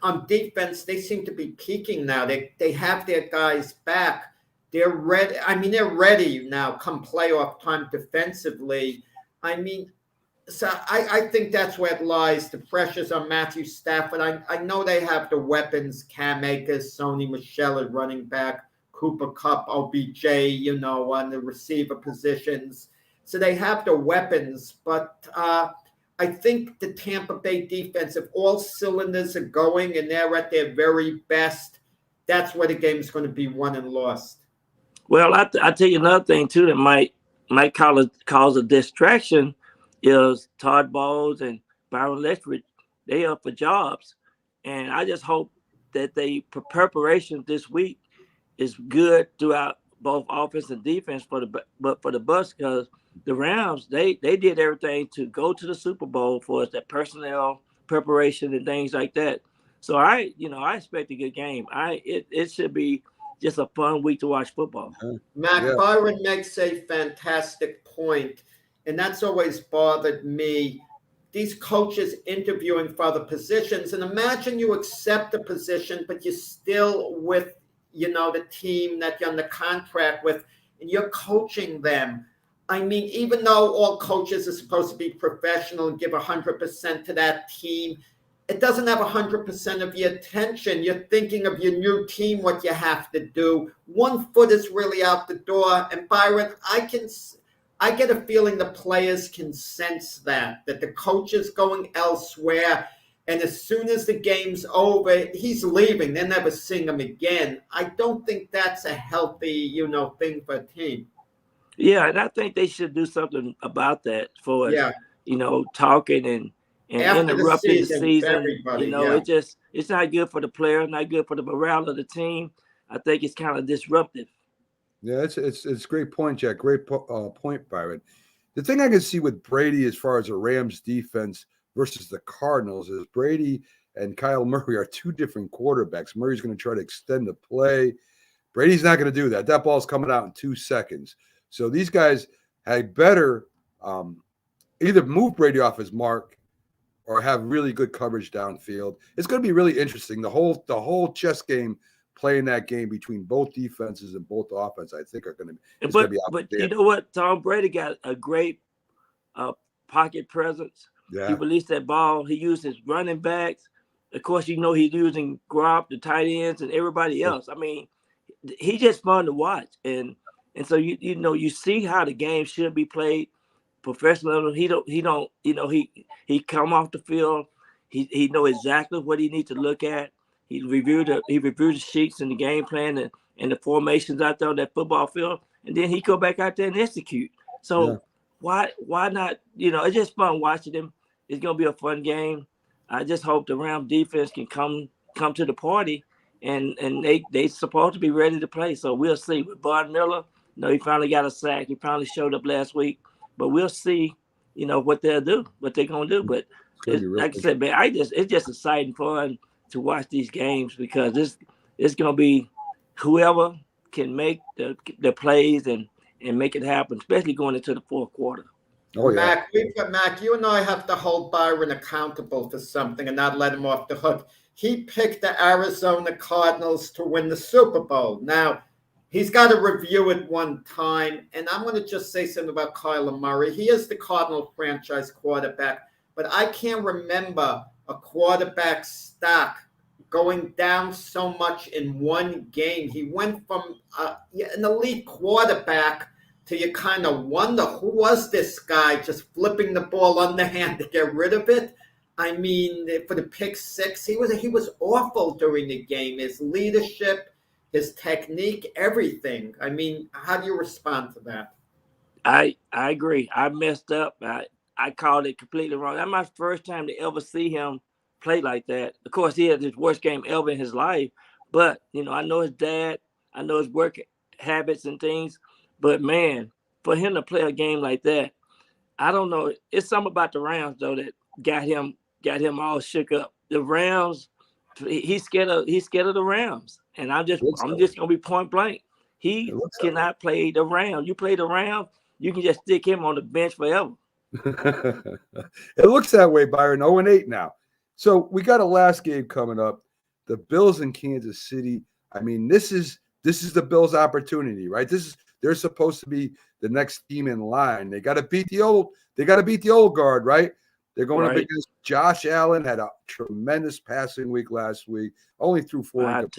on defense, they seem to be peaking now. They have their guys back. They're ready. I mean, they're ready now come playoff time defensively. I mean, so I think that's where it lies. The pressures on Matthew Stafford. I know they have the weapons, Cam Akers, Sony Michel at running back, Cooper Kupp, OBJ, on the receiver positions. So they have the weapons, but I think the Tampa Bay defense, if all cylinders are going and they're at their very best, that's where the game's going to be won and lost. Well, I tell you another thing, too, that might cause a distraction is Todd Bowles and Byron Leftwich. They up for jobs. And I just hope that preparation this week is good throughout both offense and defense for the Bucs, because the Rams, they did everything to go to the Super Bowl for us, that personnel preparation and things like that. So I expect a good game. It should be just a fun week to watch football. Matt, Byron makes a fantastic point, and that's always bothered me. These coaches interviewing for the positions, and imagine you accept the position, but you're still with, the team that you're under contract with, and you're coaching them. I mean, even though all coaches are supposed to be professional and give 100% to that team, it doesn't have 100% of your attention. You're thinking of your new team, what you have to do. 1 foot is really out the door. And Byron, I get a feeling the players can sense that the coach is going elsewhere. and as soon as the game's over, he's leaving. They're never seeing him again. I don't think that's a healthy, thing for a team. Yeah, and I think they should do something about that for us, Yeah. talking and After the interrupting the season, season. everybody, It's not good for the player, not good for the morale of the team. I think it's kind of disruptive. Yeah, it's a great point, Jack. Great point, Byron. The thing I can see with Brady as far as the Rams defense versus the Cardinals is Brady and Kyle Murray are two different quarterbacks. Murray's going to try to extend the play. Brady's not going to do that. That ball's coming out in 2 seconds. So these guys had better either move Brady off his mark or have really good coverage downfield. It's going to be really interesting. The whole chess game, playing that game between both defenses and both offense, I think are going to. But you know what? Tom Brady got a great pocket presence. Yeah. He released that ball. He used his running backs. Of course, he's using Gronk, the tight ends, and everybody else. I mean, he's just fun to watch, and so you see how the game should be played. Professional. He come off the field. He know exactly what he needs to look at. He reviewed the sheets and the game plan and the formations out there on that football field, and then he go back out there and execute. So why not? It's just fun watching him. It's gonna be a fun game. I just hope the Rams defense can come to the party, and they supposed to be ready to play. So we'll see with Von Miller. He finally got a sack. He finally showed up last week, but we'll see. What they'll do, what they're gonna do. But like I said, man, it's just exciting fun to watch these games because it's gonna be whoever can make the plays and make it happen, especially going into the fourth quarter. Oh yeah, Mac, you and I have to hold Byron accountable for something and not let him off the hook. He picked the Arizona Cardinals to win the Super Bowl. Now, he's got to review it one time, and I'm going to just say something about Kyler Murray. He is the Cardinal franchise quarterback, but I can't remember a quarterback stock going down so much in one game. He went from an elite quarterback to you kind of wonder, who was this guy just flipping the ball underhand to get rid of it? I mean, for the pick six, he was awful during the game. His leadership, his technique, everything. I mean, how do you respond to that? I agree. I messed up. I called it completely wrong. That's my first time to ever see him play like that. Of course, he had his worst game ever in his life. But, I know his dad. I know his work habits and things. But, man, for him to play a game like that, I don't know. It's something about the Rams, though, that got him all shook up. The Rams, he's scared of the Rams. And I'm just going to be point blank. He cannot play the Rams. You play the Rams, you can just stick him on the bench forever. It looks that way, Byron. 0-8 now. So we got a last game coming up. The Bills in Kansas City. I mean, this is the Bills' opportunity, right? They're supposed to be the next team in line. They got to beat the old guard, right? They're going up against Josh Allen. Had a tremendous passing week last week. Only threw 5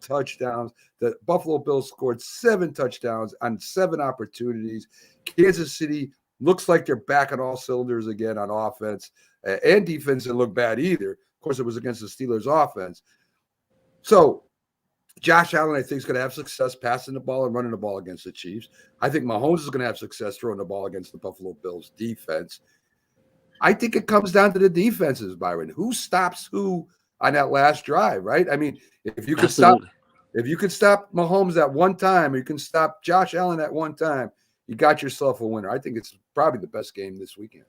touchdowns. The Buffalo Bills scored 7 touchdowns on 7 opportunities. Kansas City looks like they're back on all cylinders again on offense and defense. Didn't look bad either. Of course, it was against the Steelers' offense. So Josh Allen, I think, is going to have success passing the ball and running the ball against the Chiefs. I think Mahomes is going to have success throwing the ball against the Buffalo Bills defense. I think it comes down to the defenses, Byron. Who stops who on that last drive, right? I mean, if you could stop Mahomes at one time, or you can stop Josh Allen at one time, you got yourself a winner. I think it's probably the best game this weekend.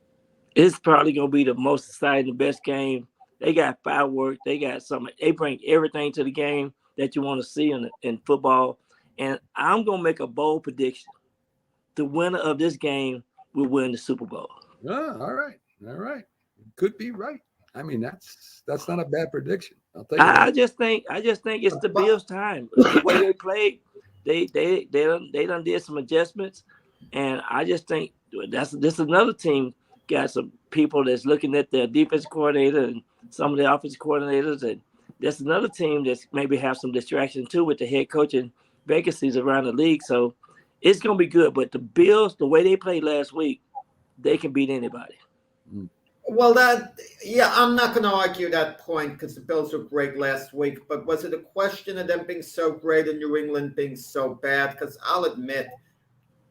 It's probably going to be the most exciting, the best game. They got fireworks. They got something. They bring everything to the game that you want to see in football. And I'm going to make a bold prediction. The winner of this game will win the Super Bowl. Oh, all right. Could be right. I mean, that's not a bad prediction. I just think it's the Bills' time. The way they played, they done did some adjustments, and I just think this is another team got some people that's looking at their defense coordinator and some of the offensive coordinators, and that's another team that's maybe have some distraction too with the head coaching vacancies around the league. So it's gonna be good. But the Bills, the way they played last week, they can beat anybody. Well, I'm not going to argue that point because the Bills were great last week. But was it a question of them being so great and New England being so bad? Because I'll admit,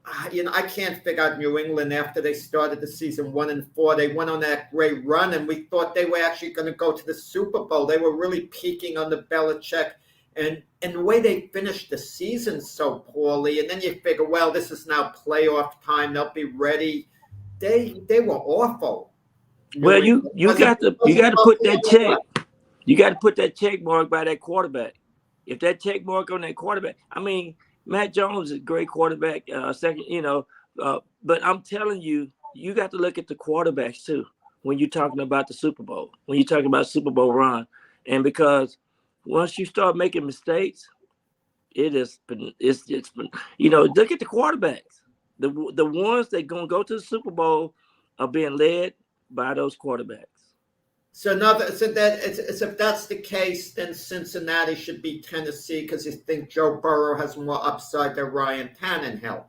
I can't figure out New England after they started the season 1-4. They went on that great run, and we thought they were actually going to go to the Super Bowl. They were really peaking under Belichick, and the way they finished the season so poorly. And then you figure, well, this is now playoff time; they'll be ready. They were awful. Well, you got to put that check. You got to put that check mark by that quarterback. If that check mark on that quarterback, I mean, Matt Jones is a great quarterback. Second, but I'm telling you, you got to look at the quarterbacks too when you're talking about the Super Bowl. When you're talking about Super Bowl run, and because once you start making mistakes, it's been look at the quarterbacks. The ones that gonna go to the Super Bowl are being led by those quarterbacks. So if that's the case, then Cincinnati should beat Tennessee because you think Joe Burrow has more upside than Ryan Tannehill.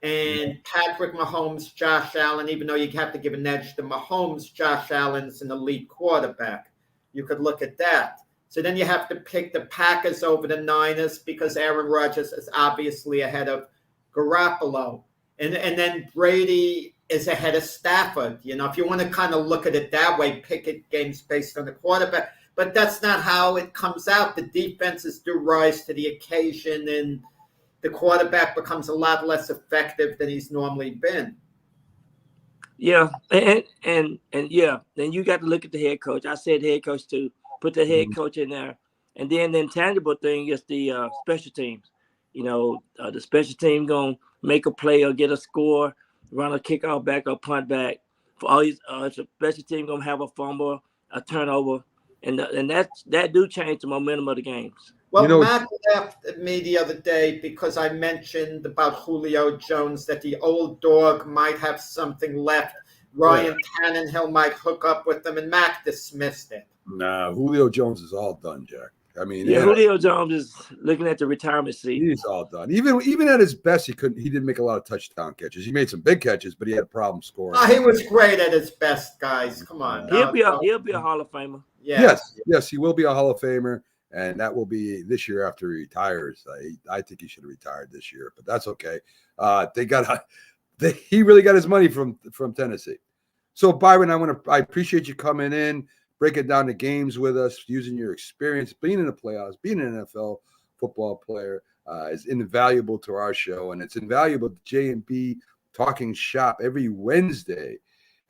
And Patrick Mahomes, Josh Allen, even though you have to give an edge to Mahomes, Josh Allen's an elite quarterback. You could look at that. So then you have to pick the Packers over the Niners because Aaron Rodgers is obviously ahead of Garoppolo. And then Brady is ahead of Stafford. If you want to kind of look at it that way, pick it games based on the quarterback. But that's not how it comes out. The defenses do rise to the occasion, and the quarterback becomes a lot less effective than he's normally been. Yeah, and yeah, then you got to look at the head coach. I said head coach too. Put the head coach in there, and then the intangible thing is the special teams. The special team gonna make a play or get a score, run a kickoff back or punt back. For all these, the special team gonna have a fumble, a turnover, and that do change the momentum of the games. Well, Matt laughed at me the other day because I mentioned about Julio Jones, that the old dog might have something left. Ryan Tannehill might hook up with them, and Mac dismissed it. Nah, Julio Jones is all done, Jack. I mean, Julio Jones is looking at the retirement seat. He's all done. Even at his best, he didn't make a lot of touchdown catches. He made some big catches, but he had a problem scoring. He was great at his best, guys. Come on. He'll be a Hall of Famer. Yeah. Yes, he will be a Hall of Famer, and that will be this year after he retires. I think he should have retired this year, but that's okay. He really got his money from Tennessee. So Byron, I appreciate you coming in, breaking down the games with us, using your experience, being in the playoffs, being an NFL football player is invaluable to our show, and it's invaluable to J&B Talking Shop every Wednesday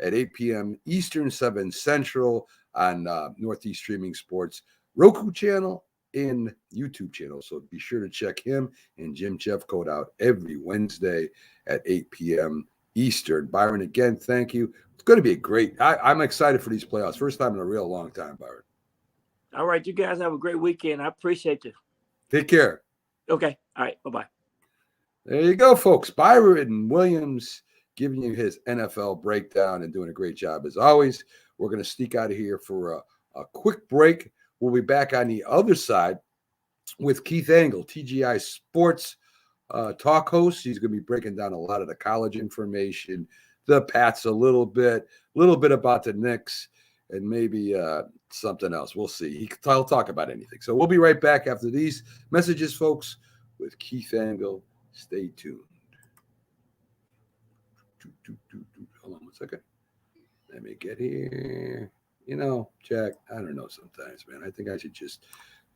at 8 p.m. Eastern, 7 Central on Northeast Streaming Sports Roku channel and YouTube channel. So be sure to check him and Jim Jeffcoat out every Wednesday at 8 p.m. Eastern. Byron, again, thank you. It's going to be a great. I'm excited for these playoffs. First time in a real long time, Byron. All right, you guys have a great weekend. I appreciate you. Take care. Okay. All right. Bye-bye. There you go, folks. Byron Williams giving you his NFL breakdown and doing a great job as always. We're going to sneak out of here for a quick break. We'll be back on the other side with Keith Angle, TGI Sports talk host. He's going to be breaking down a lot of the college information, the Pats a little bit about the Knicks, and maybe something else. We'll see. He'll talk about anything. So we'll be right back after these messages, folks, with Keith Angle. Stay tuned. Hold on one second. Let me get here. Jack, I don't know sometimes, man. I think I should just,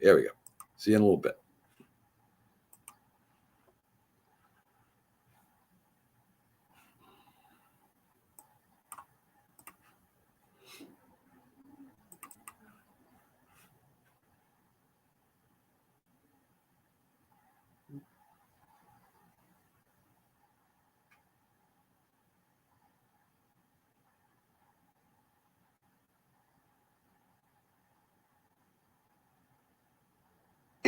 there we go. See you in a little bit.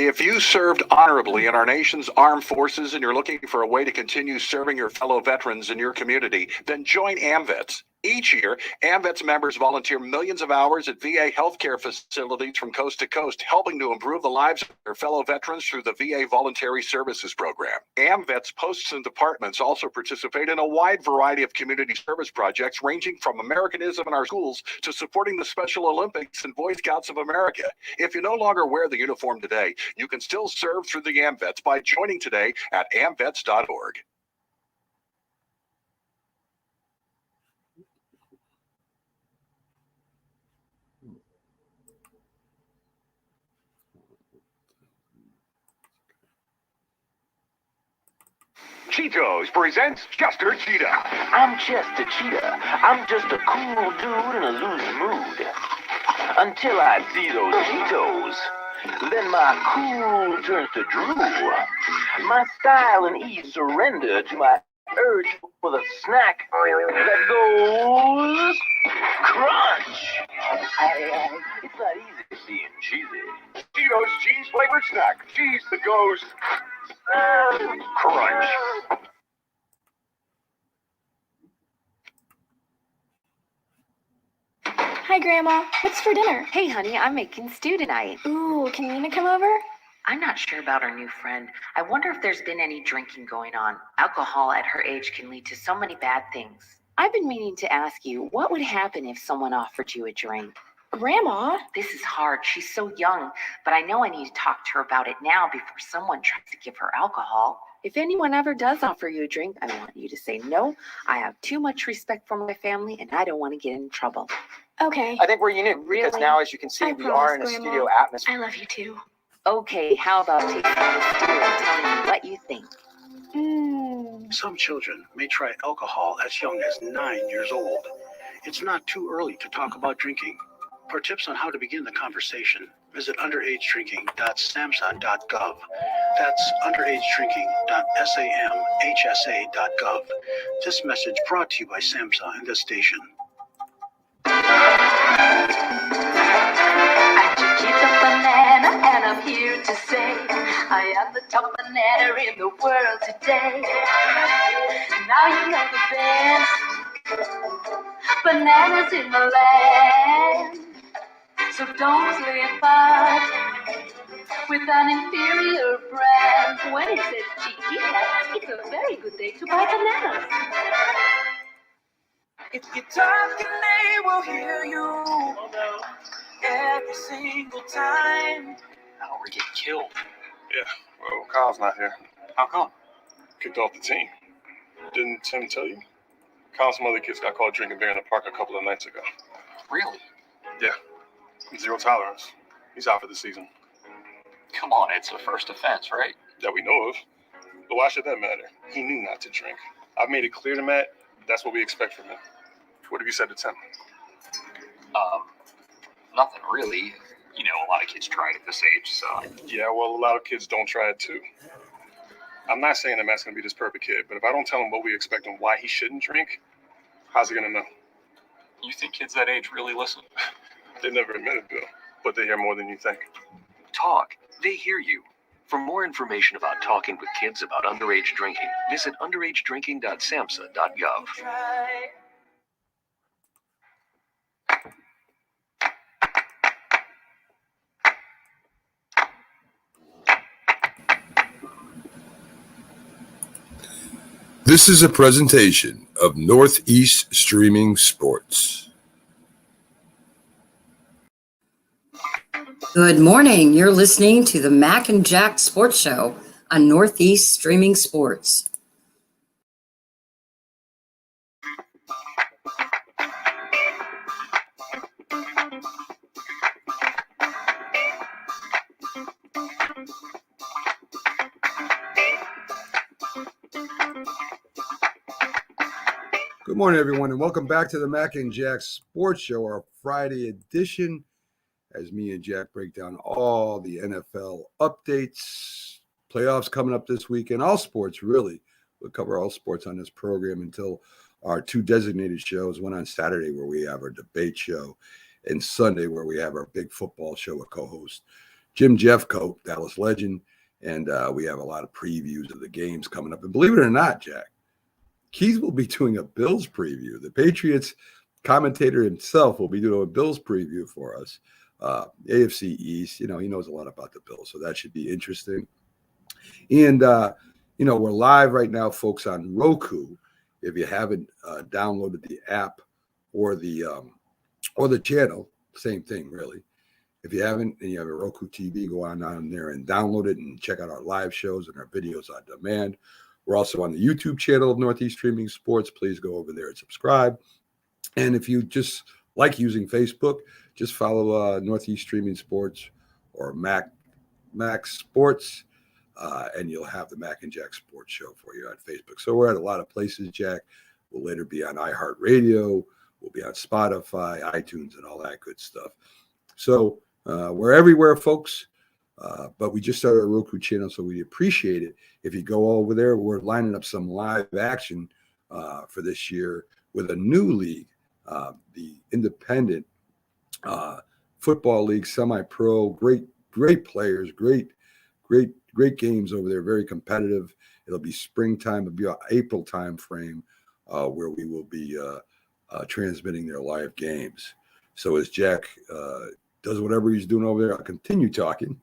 If you served honorably in our nation's armed forces and you're looking for a way to continue serving your fellow veterans in your community, then join AMVETS. Each year, AMVETS members volunteer millions of hours at VA healthcare facilities from coast to coast, helping to improve the lives of their fellow veterans through the VA Voluntary Services Program. AMVETS posts and departments also participate in a wide variety of community service projects, ranging from Americanism in our schools to supporting the Special Olympics and Boy Scouts of America. If you no longer wear the uniform today, you can still serve through the AMVETS by joining today at amvets.org. Cheetos presents Chester Cheetah. I'm Chester Cheetah. I'm just a cool dude in a loose mood. Until I see those Cheetos. Then my cool turns to drool. My style and ease surrender to my urge for the snack that goes crunch. It's not easy being cheesy. Cheetos cheese flavored snack. Cheese that goes crunch. Hi, Grandma. What's for dinner? Hey, honey, I'm making stew tonight. Ooh, can Nina come over? I'm not sure about our new friend. I wonder if there's been any drinking going on. Alcohol at her age can lead to so many bad things. I've been meaning to ask you, what would happen if someone offered you a drink? Grandma? This is hard. She's so young, but I know I need to talk to her about it now before someone tries to give her alcohol. If anyone ever does offer you a drink, I want you to say no. I have too much respect for my family, and I don't want to get in trouble. Okay. I think we're unique because Really? now, as you can see, I we are in a promise, studio Grandma. atmosphere. I love you too. Okay, how about taking the stew and telling me what you think? Some children may try alcohol as young as 9 years old. It's not too early to talk about drinking. For tips on how to begin the conversation, visit underagedrinking.samhsa.gov. That's underagedrinking.samhsa.gov. This message brought to you by SAMHSA and this station. I'm Chiquita Banana, and I'm here to say I am the top banana in the world today. Now you know the best bananas in the land. So don't play a part with an inferior brand. When it says Chiquita, it's a very good day to buy bananas. If you talk and they will hear you every single time. Now we're getting killed. Yeah, well, Kyle's not here. How come? Kicked off the team. Didn't Tim tell you? Kyle and some other kids got caught drinking beer in the park a couple of nights ago. Really? Yeah. Zero tolerance. He's out for the season. Come on, it's a first offense, right? That we know of. But why should that matter? He knew not to drink. I've made it clear to Matt, that's what we expect from him. What have you said to Tim? Nothing really. You know, a lot of kids try it at this age, so. Yeah, well, a lot of kids don't try it too. I'm not saying that Matt's going to be this perfect kid, but if I don't tell him what we expect and why he shouldn't drink, how's he going to know? You think kids that age really listen? They never admit it, Bill, but they hear more than you think. Talk. They hear you. For more information about talking with kids about underage drinking, visit underagedrinking.samhsa.gov. This is a presentation of Northeast Streaming Sports. Good morning. You're listening to the Mac and Jack Sports Show on Northeast Streaming Sports. Good morning, everyone, and welcome back to the Mac and Jack Sports Show, our Friday edition, as me and Jack break down all the NFL updates, playoffs coming up this weekend, all sports, really. We'll cover all sports on this program until our two designated shows, one on Saturday where we have our debate show, and Sunday where we have our big football show with co-host Jim Jeffcoat, Dallas legend, and we have a lot of previews of the games coming up. And believe it or not, Jack, Keith will be doing a Bills preview. The Patriots commentator himself will be doing a Bills preview for us. AFC East, he knows a lot about the Bills, so that should be interesting. And, we're live right now, folks, on Roku. If you haven't downloaded the app or the channel, same thing, really. If you haven't and you have a Roku TV, go on there and download it and check out our live shows and our videos on demand. We're also on the YouTube channel of Northeast Streaming Sports. Please go over there and subscribe. And if you just like using Facebook, just follow Northeast Streaming Sports or Mac Sports, and you'll have the Mac and Jack Sports Show for you on Facebook. So we're at a lot of places, Jack. We'll later be on iHeartRadio. We'll be on Spotify, iTunes, and all that good stuff. So we're everywhere, folks. But we just started a Roku channel, so we appreciate it. If you go over there, we're lining up some live action for this year with a new league, the Independent Football League, semi-pro. Great players, great games over there. Very competitive. It'll be springtime. It'll be an April time frame where we will be transmitting their live games. So as Jack does whatever he's doing over there, I'll continue talking.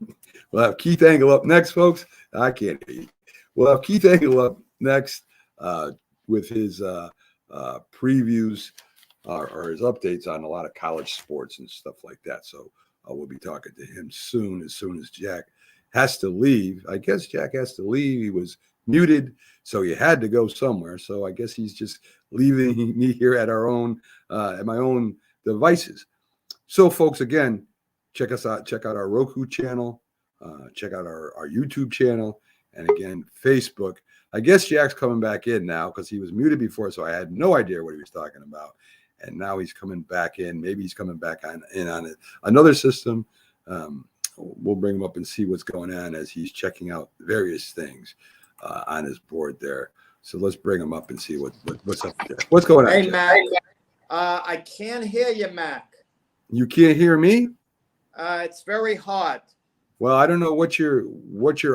We'll have Keith Angle up next, folks. I can't hear you. We'll have Keith Angle up next with his previews or his updates on a lot of college sports and stuff like that. So we'll be talking to him soon as Jack has to leave. I guess Jack has to leave. He was muted, so he had to go somewhere. So I guess he's just leaving me here at my own devices. So, folks, again, check us out. Check out our Roku channel. Check out our YouTube channel. And, again, Facebook. I guess Jack's coming back in now because he was muted before, so I had no idea what he was talking about. And now he's coming back in. Maybe he's coming back in on another system. We'll bring him up and see what's going on as he's checking out various things on his board there. So let's bring him up and see what's up there. What's going on? Hey, Jack? Mac. I can't hear you, Mac. You can't hear me? It's very hard. Well, I don't know what you're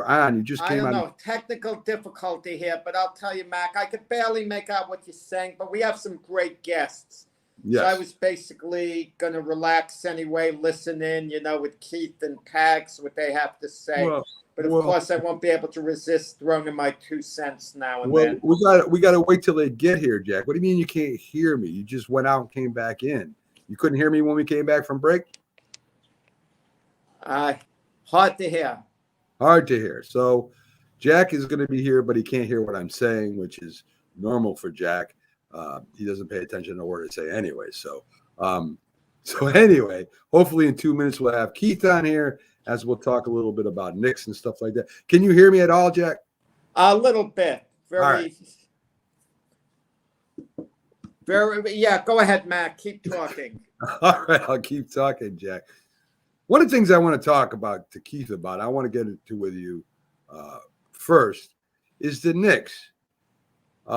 on. You just I came don't on. know. Technical difficulty here, but I'll tell you, Mac, I could barely make out what you're saying, but we have some great guests. Yes. So I was basically going to relax anyway, listen in, with Keith and Pags, what they have to say. But of course, I won't be able to resist throwing in my 2 cents now and then. We got to wait till they get here, Jack. What do you mean you can't hear me? You just went out and came back in. You couldn't hear me when we came back from break? Hard to hear. Hard to hear. So Jack is going to be here, but he can't hear what I'm saying, which is normal for Jack. He doesn't pay attention to what I say anyway. So anyway, hopefully in 2 minutes we'll have Keith on here as we'll talk a little bit about Knicks and stuff like that. Can you hear me at all, Jack? A little bit. Very. Yeah, go ahead, Mac. Keep talking. All right, I'll keep talking, Jack. One of the things I want to talk about to Keith about, I want to get into with you first, is the Knicks. They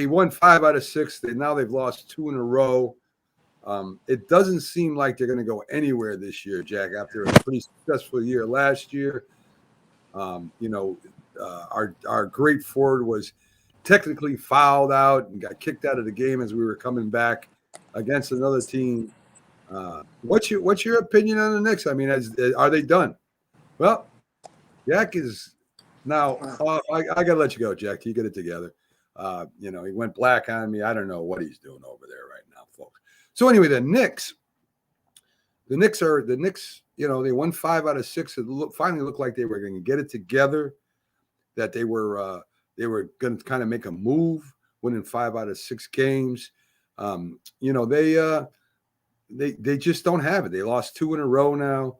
won 5 out of 6. Now they've lost 2 in a row. It doesn't seem like they're going to go anywhere this year, Jack, after a pretty successful year last year. Our great forward was technically fouled out and got kicked out of the game as we were coming back against another team. What's your opinion on the Knicks? I mean, are they done? Well, Jack is now. I got to let you go, Jack. You get it together. He went black on me. I don't know what he's doing over there right now, folks. So anyway, the Knicks. They won 5 out of 6. It finally looked like they were going to get it together. That they were going to kind of make a move, winning 5 out of 6 games. They just don't have it. They lost 2 in a row now.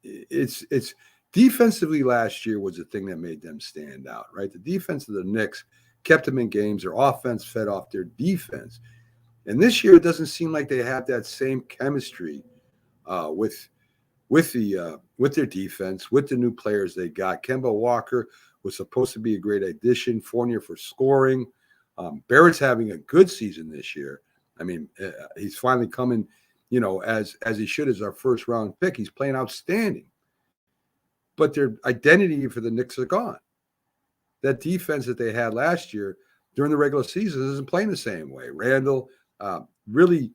It's defensively last year was the thing that made them stand out, right? The defense of the Knicks kept them in games. Their offense fed off their defense. And this year, it doesn't seem like they have that same chemistry with their defense, with the new players they got. Kemba Walker was supposed to be a great addition. Fournier for scoring. Barrett's having a good season this year. I mean, he's finally coming, as he should as our first round pick. He's playing outstanding. But their identity for the Knicks are gone. that defense that they had last year during the regular season isn't playing the same way. Randall really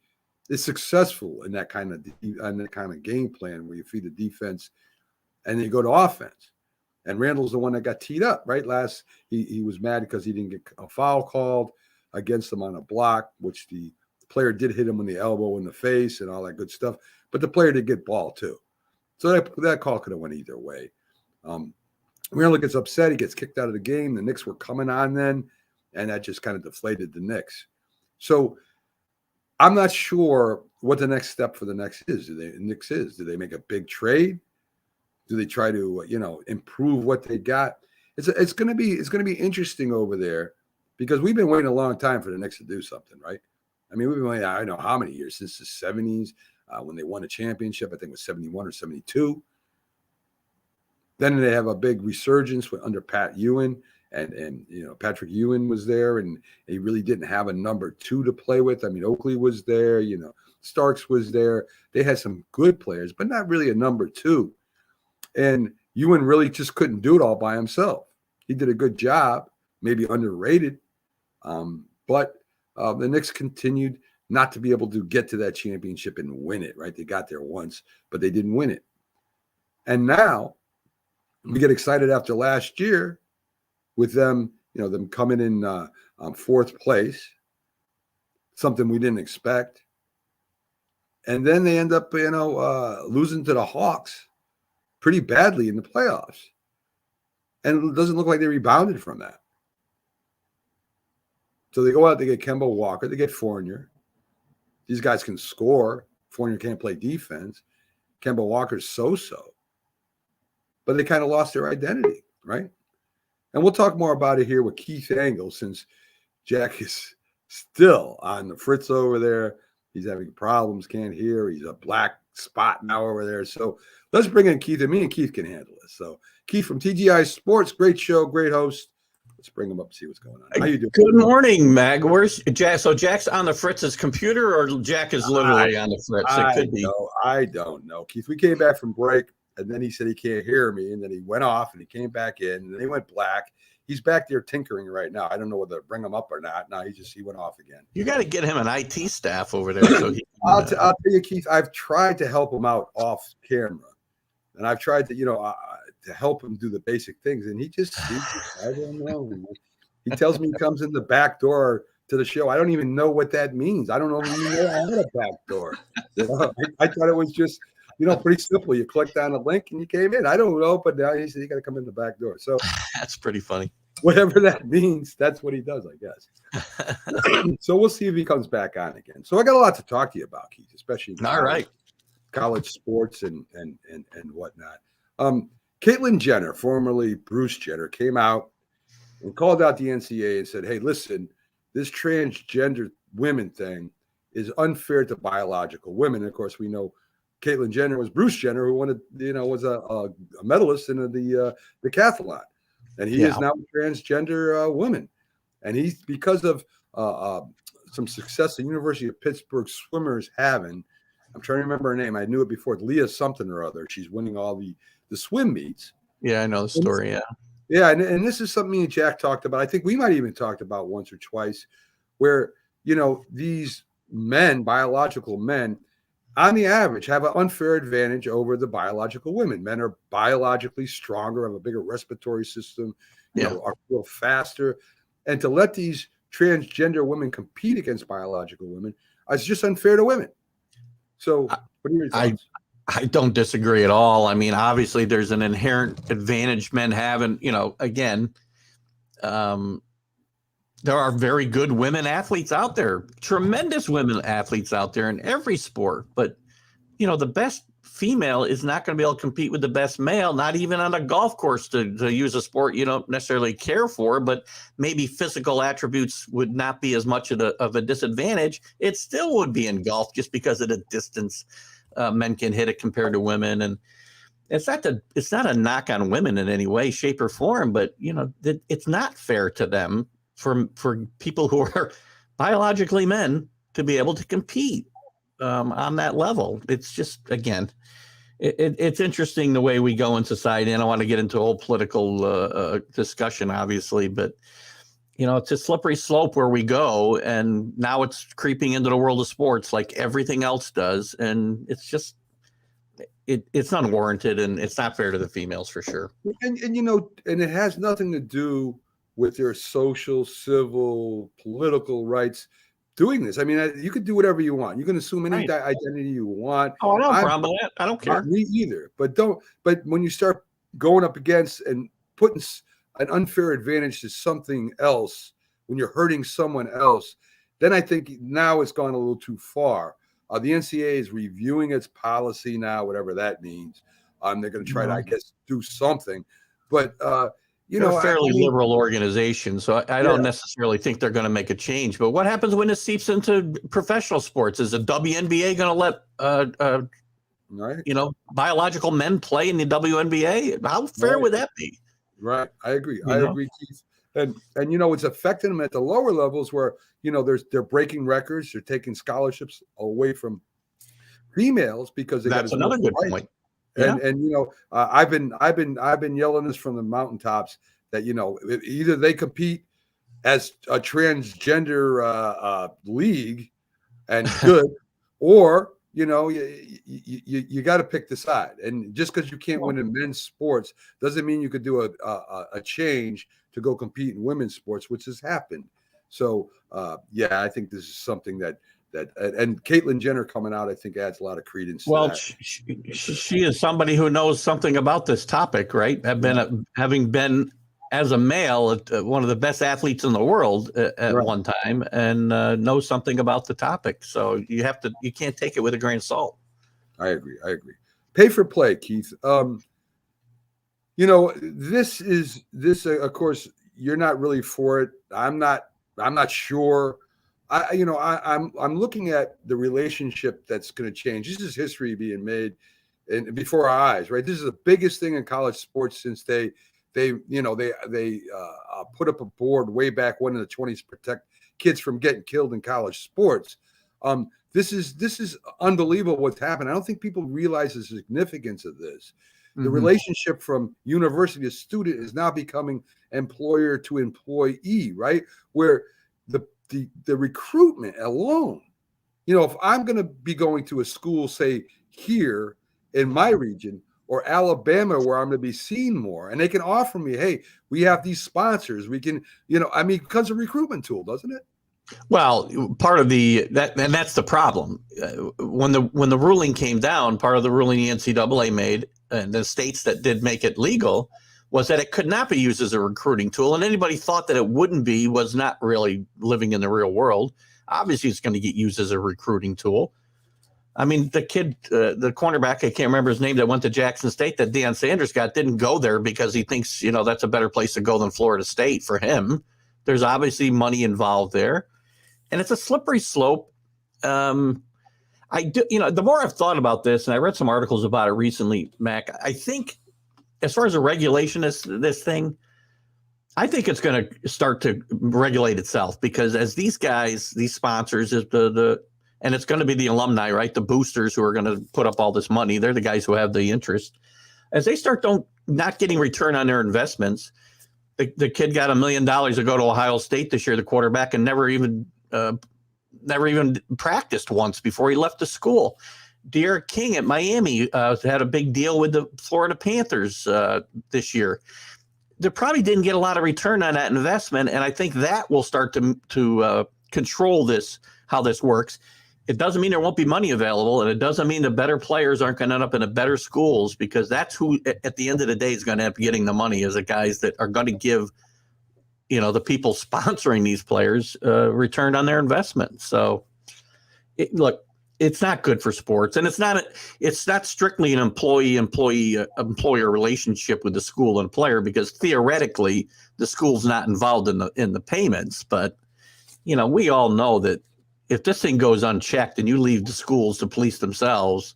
is successful in that kind of game plan where you feed the defense and then you go to offense. And Randall's the one that got teed up, right? He was mad because he didn't get a foul called against him on a block, which the player did hit him in the elbow in the face and all that good stuff. But the player did get ball too. So that call could have went either way. Randall gets upset. He gets kicked out of the game. The Knicks were coming on then, and that just kind of deflated the Knicks. So I'm not sure what the next step for the Knicks is. Do they make a big trade? Do they try to, improve what they got? It's going to be interesting over there because we've been waiting a long time for the Knicks to do something, right? I mean, we've been waiting, I don't know how many years, since the 70s when they won a championship. I think it was 71 or 72. Then they have a big resurgence under Pat Ewing, and Patrick Ewing was there, and he really didn't have a number 2 to play with. I mean, Oakley was there, Starks was there. They had some good players, but not really a number 2. And Ewing really just couldn't do it all by himself. He did a good job, maybe underrated, but the Knicks continued not to be able to get to that championship and win it, right? They got there once, but they didn't win it. And now we get excited after last year with them, them coming in 4th place, something we didn't expect. And then they end up, losing to the Hawks pretty badly in the playoffs. And it doesn't look like they rebounded from that. So they go out, they get Kemba Walker, they get Fournier. These guys can score. Fournier can't play defense. Kemba Walker's so-so. But they kind of lost their identity, right? And we'll talk more about it here with Keith Angle, since Jack is still on the fritz over there. He's having problems, can't hear. He's a black spot now over there. So let's bring in Keith, and me and Keith can handle this. So Keith from TGI Sports, great show, great host. Let's bring him up and see what's going on. How you doing? Good morning, Mag. Where's Jack? So Jack's on the Fritz's computer, or Jack is literally on the Fritz? It could be. I don't know, Keith. We came back from break, and then he said he can't hear me, and then he went off, and he came back in, and then he went black. He's back there tinkering right now. I don't know whether to bring him up or not. No, he went off again. You got to get him an IT staff over there. So I'll tell you, Keith, I've tried to help him out off camera, and I've tried to, to help him do the basic things, and he just I don't know. He tells me he comes in the back door to the show. I don't even know what that means. I don't know even know I had a back door. I thought it was just, pretty simple. You clicked on a link and you came in. I don't know, but now he said you got to come in the back door. So that's pretty funny. Whatever that means, that's what he does, I guess. So we'll see if he comes back on again. So I got a lot to talk to you about, Keith, especially college sports and whatnot. Caitlyn Jenner, formerly Bruce Jenner, came out and called out the NCAA and said, hey, listen, this transgender women thing is unfair to biological women. And of course, we know Caitlyn Jenner was Bruce Jenner, who was a medalist in the decathlon. And he is now a transgender woman. And he's, because of some success the University of Pittsburgh swimmers having, I'm trying to remember her name. I knew it before. Leah something or other. She's winning all the swim meets. Yeah, I know the story. Yeah. And this is something me and Jack talked about. I think we might even talked about once or twice, where, these men, biological men, on the average, have an unfair advantage over the biological women. Men are biologically stronger, have a bigger respiratory system, are a little faster. And to let these transgender women compete against biological women is just unfair to women. So what are your thoughts? I don't disagree at all. I mean, obviously there's an inherent advantage men have. And, again, there are very good women athletes out there, tremendous women athletes out there in every sport. But, the best female is not going to be able to compete with the best male, not even on a golf course to use a sport you don't necessarily care for, but maybe physical attributes would not be as much of a disadvantage. It still would be in golf just because of the distance men can hit it compared to women. And it's not a knock on women in any way, shape, or form, but it's not fair to them for people who are biologically men to be able to compete on that level. It's just, again, It's interesting the way we go in society. And I don't want to get into a whole political discussion, obviously, but it's a slippery slope where we go, and now it's creeping into the world of sports like everything else does, and it's just it's unwarranted, and it's not fair to the females for sure. And it has nothing to do with their social, civil, political rights. Doing this, I mean, you could do whatever you want. You can assume any identity you want. Oh, I don't have a problem with that. I don't care. Not me either. But when you start going up against and putting an unfair advantage to something else, when you're hurting someone else, then I think now it's gone a little too far. The NCAA is reviewing its policy now, whatever that means. They're going to try to, I guess, do something. But they're a fairly liberal organization, so I don't necessarily think they're going to make a change. But what happens when it seeps into professional sports? Is the WNBA going to let biological men play in the WNBA? How fair would that be? Right, I agree. I agree, Keith. And it's affecting them at the lower levels where they're breaking records. They're taking scholarships away from females because that's another good point. And I've been yelling this from the mountaintops that either they compete as a transgender league and good, or you got to pick the side. And just because you can't win in men's sports doesn't mean you could do a change to go compete in women's sports, which has happened. So I think this is something that and Caitlyn Jenner coming out, I think, adds a lot of credence. Well, to that. She is somebody who knows something about this topic, right? Having been as a male one of the best athletes in the world at one time, and knows something about the topic. So you can't take it with a grain of salt. I agree. Pay for play, Keith. This of course you're not really for it. I'm not sure. I'm looking at the relationship that's going to change. This is history being made before our eyes, right? This is the biggest thing in college sports since they put up a board way back when in the 20s to protect kids from getting killed in college sports. This is unbelievable what's happened. I don't think people realize the significance of this. The relationship from university to student is now becoming employer to employee, right? Where the recruitment alone, if I'm going to be going to a school, say here in my region or Alabama, where I'm going to be seen more, and they can offer me, hey, we have these sponsors, we can, it becomes a recruitment tool, doesn't it? Well, part of that's the problem. When the ruling came down, part of the ruling the NCAA made, and the states that did make it legal, was that it could not be used as a recruiting tool. And anybody thought that it wouldn't be was not really living in the real world. Obviously, it's going to get used as a recruiting tool. I mean, the kid, the cornerback, I can't remember his name, that went to Jackson State that Deion Sanders got, didn't go there because he thinks, that's a better place to go than Florida State for him. There's obviously money involved there. And it's a slippery slope. The more I've thought about this, and I read some articles about it recently, Mac, I think as far as a regulation this thing, I think it's going to start to regulate itself, because as these guys, these sponsors, and it's going to be the alumni, right? The boosters who are going to put up all this money. They're the guys who have the interest. As they start not getting return on their investments, the kid got $1 million to go to Ohio State this year, the quarterback, and never even practiced once before he left the school. De'Aaron King at Miami had a big deal with the Florida Panthers this year. They probably didn't get a lot of return on that investment, and I think that will start to control how this works. It doesn't mean there won't be money available, and it doesn't mean the better players aren't going to end up in the better schools, because that's who, at the end of the day, is going to end up getting the money, is the guys that are going to give the people sponsoring these players return on their investment. So, look, it's not good for sports, and it's not strictly an employer relationship with the school and player, because theoretically the school's not involved in the payments. But we all know that if this thing goes unchecked and you leave the schools to police themselves,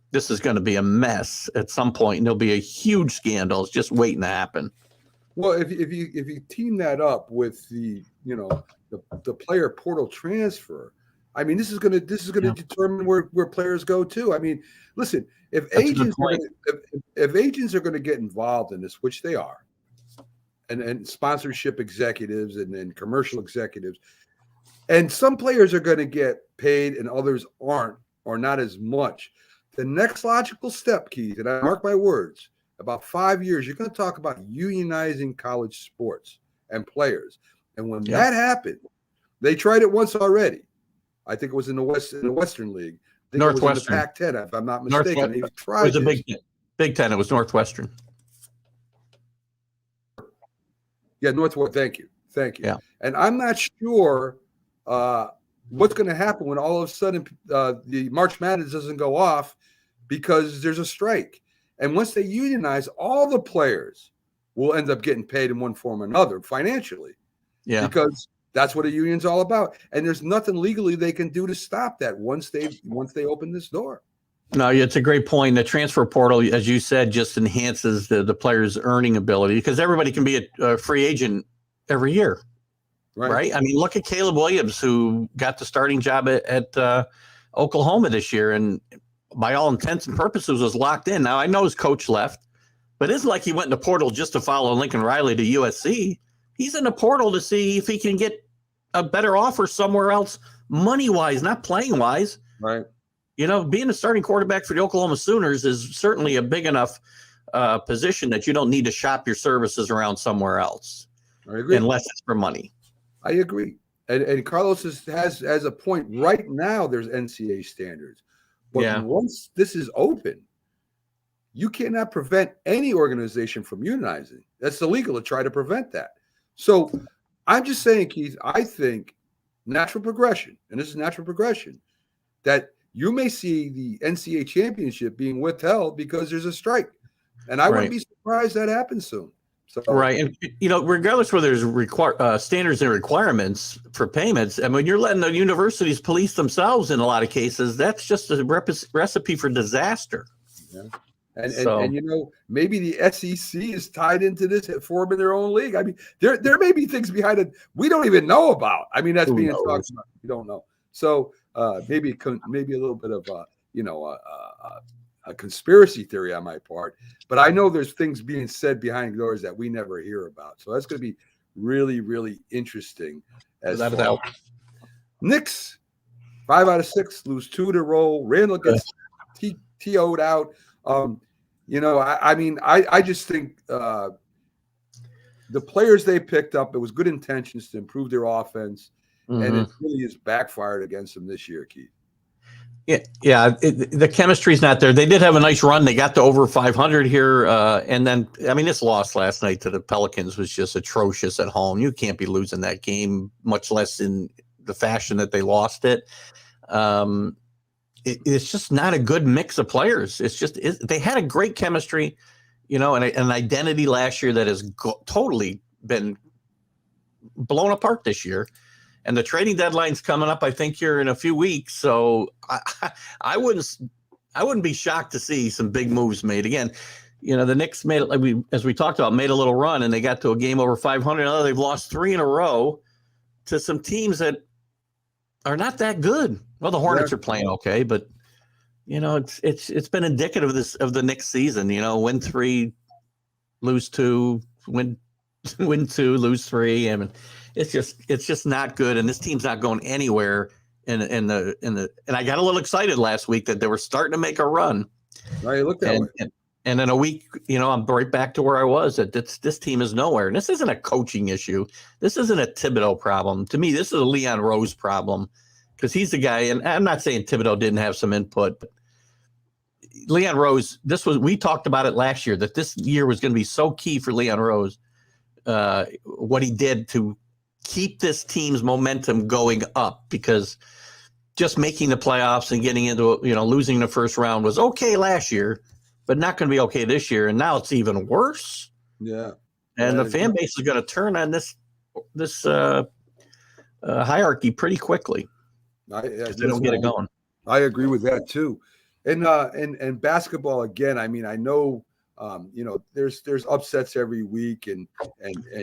this is going to be a mess at some point, and there'll be a huge scandal. It's just waiting to happen. Well, if you team that up with the player portal transfer, I mean, this is gonna determine where players go too. I mean, listen, if agents are gonna get involved in this, which they are, and sponsorship executives and commercial executives, and some players are gonna get paid and others aren't, or not as much. The next logical step, Keith, and I mark my words, about 5 years, you're going to talk about unionizing college sports and players. And when that happened, they tried it once already. I think it was in the Western League. I think Northwestern. It was in the Pac-10, if I'm not mistaken. They it tried was a Big Ten. It was Northwestern. Yeah, Northwestern. Thank you. Yeah. And I'm not sure what's going to happen when all of a sudden the March Madness doesn't go off because there's a strike. And once they unionize, all the players will end up getting paid in one form or another financially. Yeah. Because that's what a union's all about. And there's nothing legally they can do to stop that once they open this door. No, it's a great point. The transfer portal, as you said, just enhances the player's earning ability because everybody can be a free agent every year. Right. I mean, look at Caleb Williams, who got the starting job at Oklahoma this year, and by all intents and purposes was locked in. Now, I know his coach left, but it's like he went in the portal just to follow Lincoln Riley to USC. He's in the portal to see if he can get a better offer somewhere else, money-wise, not playing-wise. Right. You know, being a starting quarterback for the Oklahoma Sooners is certainly a big enough position that you don't need to shop your services around somewhere else. I agree. Unless it's for money. I agree. And Carlos has a point. Right now, there's NCAA standards. But once this is open, you cannot prevent any organization from unionizing. That's illegal to try to prevent that. So I'm just saying, Keith, I think natural progression, and this is natural progression, that you may see the NCAA championship being withheld because there's a strike. And I wouldn't be surprised that happens soon. So, right. And, you know, regardless whether there's standards and requirements for payments, I mean, you're letting the universities police themselves in a lot of cases. That's just a recipe for disaster. Yeah. And you know, maybe the SEC is tied into this at forming their own league. I mean, there may be things behind it we don't even know about. I mean, that's being talked about. We don't know. So maybe a little bit of a conspiracy theory on my part, but I know there's things being said behind doors that we never hear about. So that's going to be really, really interesting. Without a doubt. Knicks, 5 out of 6, lose 2 in a row. Randall gets TO'd out. You know, I mean, I just think the players they picked up, it was good intentions to improve their offense, and it really is backfired against them this year, Keith. Yeah, the chemistry's not there. They did have a nice run. They got to over 500 here, and then I mean, this loss last night to the Pelicans was just atrocious at home. You can't be losing that game, much less in the fashion that they lost it. It's just not a good mix of players. It's just they had a great chemistry, you know, and an identity last year that has totally been blown apart this year. And the trading deadline's coming up, I think, here in a few weeks. So I wouldn't be shocked to see some big moves made. Again, you know, the Knicks made, as we talked about, made a little run, and they got to a game over 500. Now they've lost 3 in a row to some teams that are not that good. Well, the Hornets are playing okay, but you know, it's been indicative of the Knicks season. You know, win 3, lose 2, win 2, lose 3. I mean, it's just not good, and this team's not going anywhere. And I got a little excited last week that they were starting to make a run. Right, look that way. And in a week, you know, I'm right back to where I was. This team is nowhere. And this isn't a coaching issue. This isn't a Thibodeau problem. To me, this is a Leon Rose problem because he's the guy. And I'm not saying Thibodeau didn't have some input, but Leon Rose, we talked about it last year, that this year was going to be so key for Leon Rose, what he did to keep this team's momentum going up, because just making the playoffs and getting into, you know, losing the first round was okay last year, but not going to be okay this year. And now it's even worse. Yeah. And the fan base is going to turn on this hierarchy pretty quickly. If they don't get it going. I agree with that too. And basketball, again, I mean, I know There's upsets every week, and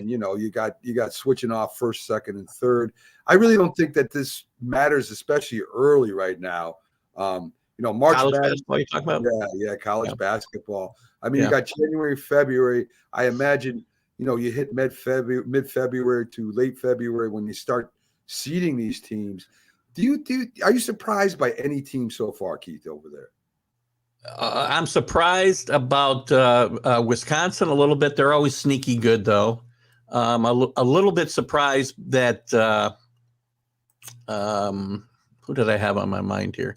you got switching off first, second, and third. I really don't think that this matters, especially early right now. March College Madness, basketball you're talking about? yeah, college basketball. I mean, Yeah. you got January, February. I imagine you hit mid-February to late February when you start seeding these teams. Are you surprised by any team so far, Keith, over there? I'm surprised about Wisconsin a little bit. They're always sneaky good, though. A little bit surprised that who did I have on my mind here?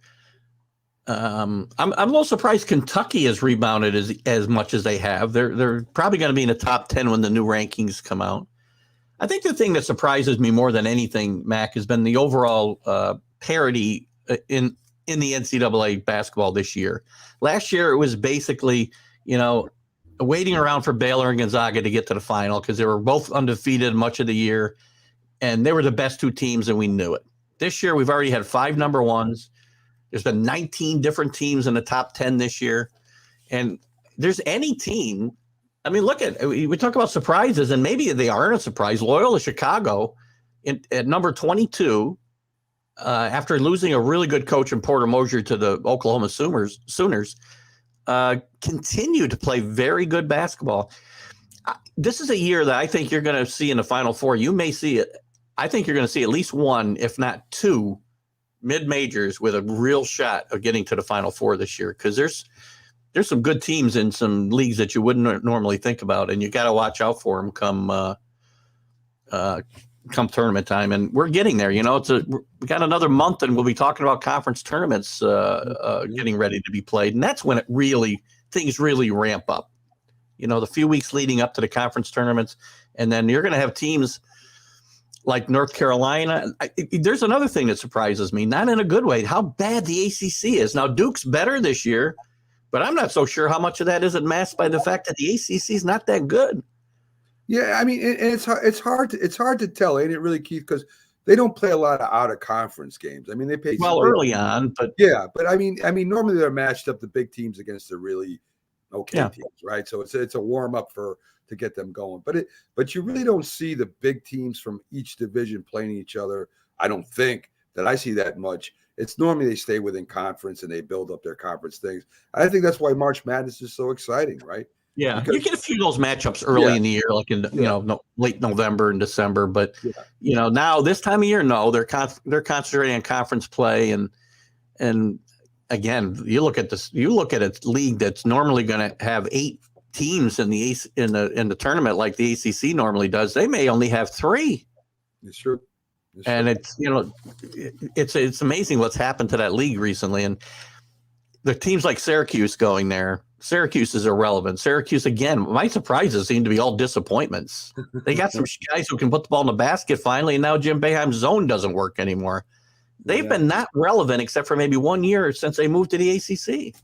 I'm a little surprised Kentucky has rebounded as much as they have. They're probably going to be in the top 10 when the new rankings come out. I think the thing that surprises me more than anything, Mac, has been the overall parity in the NCAA basketball this year. Last year, it was basically, waiting around for Baylor and Gonzaga to get to the final because they were both undefeated much of the year, and they were the best two teams, and we knew it. This year, we've already had 5 number ones. There's been 19 different teams in the top 10 this year, and there's any team. I mean, we talk about surprises, and maybe they aren't a surprise. Loyola Chicago at number 22, after losing a really good coach in Porter Moser to the Oklahoma Sooners, continue to play very good basketball. This is a year that I think you're going to see in the Final Four. You may see it. I think you're going to see at least one, if not 2, mid-majors with a real shot of getting to the Final Four this year, because there's some good teams in some leagues that you wouldn't normally think about, and you got to watch out for them come tournament time. And we're getting there. We got another month, and we'll be talking about conference tournaments getting ready to be played, and that's when things really ramp up. The few weeks leading up to the conference tournaments, and then you're going to have teams like North Carolina. There's another thing that surprises me, not in a good way, how bad the ACC is. Now, Duke's better this year, but I'm not so sure how much of that isn't masked by the fact that the ACC is not that good. Yeah, I mean, it's hard to tell, ain't it, really, Keith? Because they don't play a lot of out of conference games. I mean, they play early on, but I mean, normally they're matched up the big teams against the really okay teams, right? So it's a warm up to get them going. But you really don't see the big teams from each division playing each other. I don't think that I see that much. It's normally they stay within conference and they build up their conference things. I think that's why March Madness is so exciting, right? Yeah, you get a few of those matchups early in the year, like in late November and December. But now this time of year, no, they're concentrating on conference play, and again, you look at a league that's normally going to have 8 teams in the tournament like the ACC normally does. They may only have 3. It's true. And it's amazing what's happened to that league recently, and the teams like Syracuse going there. Syracuse is irrelevant. Syracuse, again, my surprises seem to be all disappointments. They got some guys who can put the ball in the basket finally, and now Jim Boeheim's zone doesn't work anymore. They've been not relevant except for maybe 1 year since they moved to the ACC.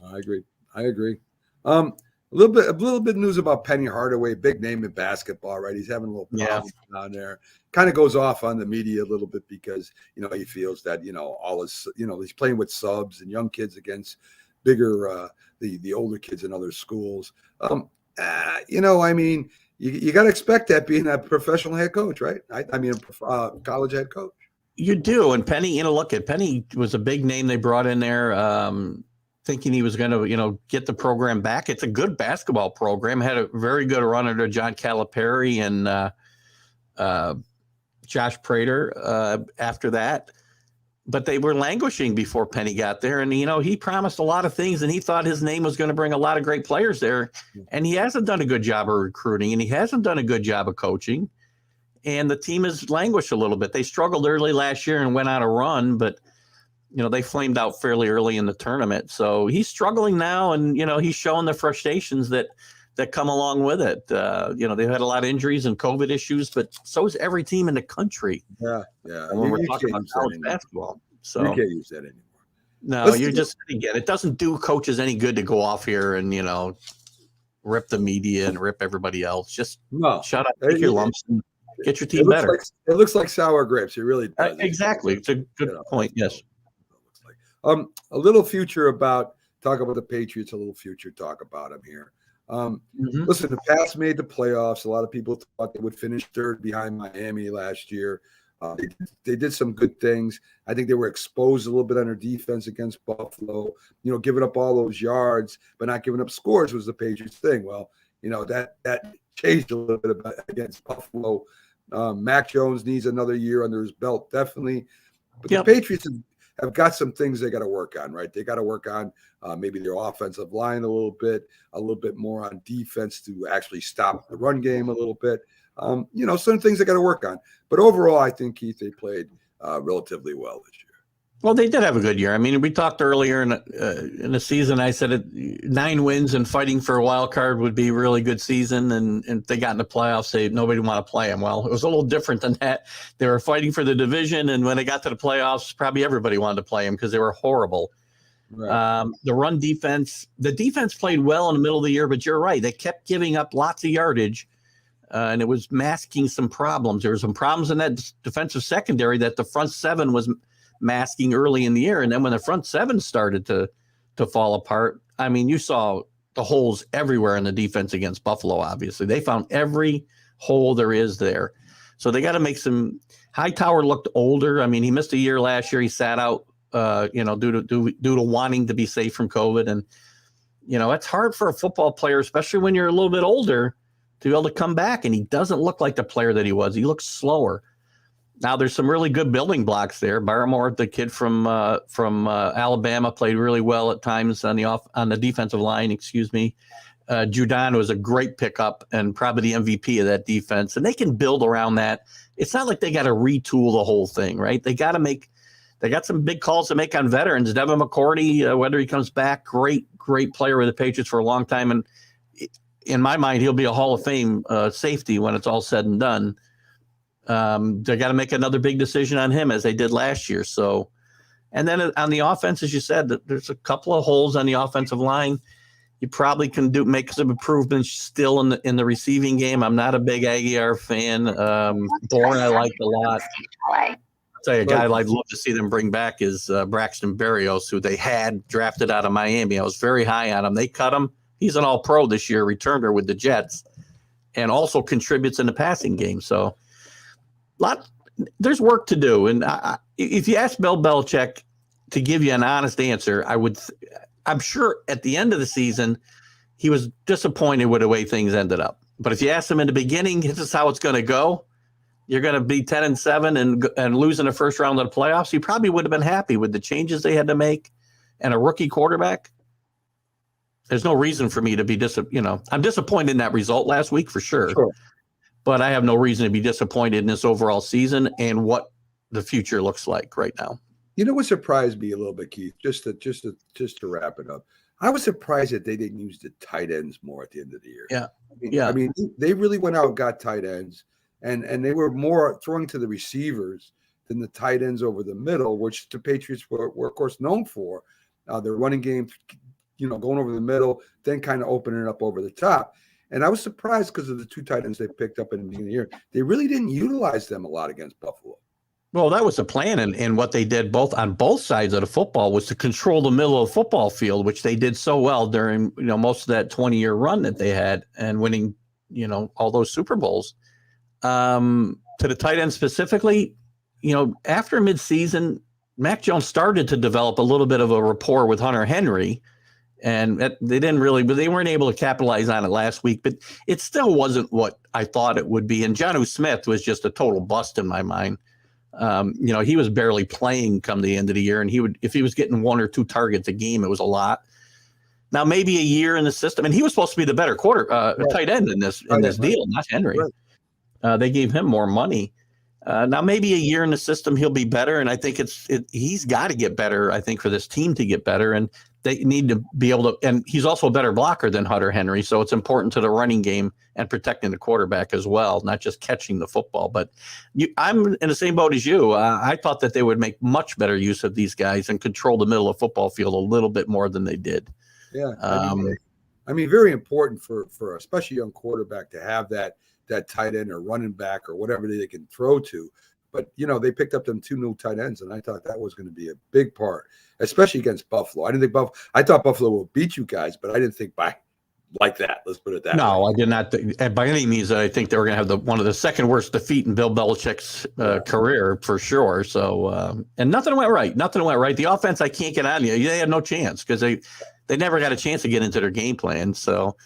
I agree. A little bit news about Penny Hardaway, big name in basketball, right? He's having a little problem down there. Kind of goes off on the media a little bit because he feels that all his he's playing with subs and young kids against bigger the older kids in other schools. I mean, you got to expect that being a professional head coach, right? I mean, college head coach. You do, and Penny, look at Penny was a big name they brought in there. Thinking he was going to, get the program back. It's a good basketball program. Had a very good run under John Calipari and Josh Prater after that. But they were languishing before Penny got there. And, he promised a lot of things, and he thought his name was going to bring a lot of great players there. And he hasn't done a good job of recruiting, and he hasn't done a good job of coaching. And the team has languished a little bit. They struggled early last year and went on a run, but they flamed out fairly early in the tournament. So he's struggling now, and, he's showing the frustrations that come along with it. They've had a lot of injuries and COVID issues, but so is every team in the country. Yeah. And when we're talking about college basketball. So you can't use that anymore. No, it doesn't do coaches any good to go off here and, rip the media and rip everybody else. Just shut up, take your lumps, and get your team better. It looks like sour grapes. It really does. Exactly. It's a good point. Yes. A little future talk about the Patriots, a little future talk about them here. Listen, the Pats made the playoffs. A lot of people thought they would finish third behind Miami last year. They did some good things. I think they were exposed a little bit on their defense against Buffalo. Giving up all those yards, but not giving up scores was the Patriots thing. Well, that changed a little bit against Buffalo. Mac Jones needs another year under his belt, definitely. But the Patriots have got some things they got to work on, right? They got to work on maybe their offensive line a little bit more on defense to actually stop the run game a little bit. Some things they got to work on. But overall, I think, Keith, they played relatively well this year. Well, they did have a good year. I mean, we talked earlier in the season. I said 9 wins and fighting for a wild card would be a really good season. And if they got in the playoffs, nobody would want to play them. Well, it was a little different than that. They were fighting for the division, and when they got to the playoffs, probably everybody wanted to play them because they were horrible. Right. The defense played well in the middle of the year, but you're right. They kept giving up lots of yardage, and it was masking some problems. There were some problems in that defensive secondary that the front seven was masking early in the year. And then when the front seven started to fall apart, I mean, you saw the holes everywhere in the defense against Buffalo. Obviously, they found every hole there is there. So they got to make some. Hightower looked older. I mean, he missed a year last year. He sat out, due to wanting to be safe from COVID. And, it's hard for a football player, especially when you're a little bit older, to be able to come back. And he doesn't look like the player that he was. He looks slower. Now, there's some really good building blocks there. Barmore, the kid from Alabama, played really well at times on the defensive line. Judon was a great pickup and probably the MVP of that defense. And they can build around that. It's not like they got to retool the whole thing, right? They got some big calls to make on veterans. Devin McCourty, whether he comes back, great player with the Patriots for a long time. And in my mind, he'll be a Hall of Fame safety when it's all said and done. They got to make another big decision on him as they did last year. So, and then on the offense, as you said, there's a couple of holes on the offensive line. You probably can make some improvements still in the receiving game. I'm not a big Aguiar fan. Bourne I liked a lot. I'll tell you, a guy I'd love to see them bring back is Braxton Berrios, who they had drafted out of Miami. I was very high on him. They cut him. He's an all-pro this year, returner with the Jets, and also contributes in the passing game. So, there's work to do. And if you ask Bill Belichick to give you an honest answer, I'm sure at the end of the season, he was disappointed with the way things ended up. But if you ask him in the beginning, this is how it's going to go, you're going to be 10-7 and lose in the first round of the playoffs, he probably would have been happy with the changes they had to make and a rookie quarterback. There's no reason for me to be I'm disappointed in that result last week for sure. But I have no reason to be disappointed in this overall season and what the future looks like right now. You know what surprised me a little bit, Keith? Just to wrap it up, I was surprised that they didn't use the tight ends more at the end of the year. Yeah, I mean, they really went out and got tight ends, and they were more throwing to the receivers than the tight ends over the middle, which the Patriots were of course known for. Their running game, going over the middle, then kind of opening it up over the top. And I was surprised because of the 2 tight ends they picked up in the beginning of the year. They really didn't utilize them a lot against Buffalo. Well, that was the plan, and what they did on both sides of the football was to control the middle of the football field, which they did so well during most of that 20-year run that they had and winning all those Super Bowls. To the tight end specifically, after midseason, Mac Jones started to develop a little bit of a rapport with Hunter Henry. And they weren't able to capitalize on it last week, but it still wasn't what I thought it would be. And Jonnu Smith was just a total bust in my mind. He was barely playing come the end of the year, and if he was getting 1 or 2 targets a game, it was a lot. Now, maybe a year in the system, and he was supposed to be the better tight end in this deal, not Henry. Right. They gave him more money. Now, maybe a year in the system, he'll be better, and I think he's got to get better, I think, for this team to get better, and they need to be able to – and he's also a better blocker than Hunter Henry, so it's important to the running game and protecting the quarterback as well, not just catching the football. But I'm in the same boat as you. I thought that they would make much better use of these guys and control the middle of the football field a little bit more than they did. Yeah, I mean, very important for especially young quarterback to have that tight end or running back or whatever they can throw to. But, they picked up them 2 new tight ends, and I thought that was going to be a big part, especially against Buffalo. I thought Buffalo would beat you guys, but I didn't think by like that. Let's put it that way. No, I did not. By any means, I think they were going to have one of the second worst defeat in Bill Belichick's career for sure. So, and nothing went right. Nothing went right. The offense, I can't get on you. They had no chance because they never got a chance to get into their game plan. So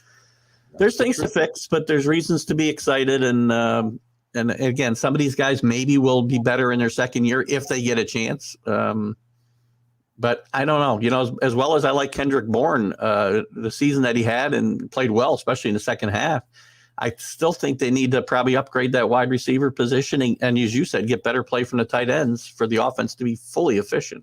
there's things to fix, but there's reasons to be excited. And again, some of these guys maybe will be better in their second year if they get a chance. But I don't know, as well as I like Kendrick Bourne, the season that he had and played well, especially in the second half, I still think they need to probably upgrade that wide receiver positioning. And as you said, get better play from the tight ends for the offense to be fully efficient.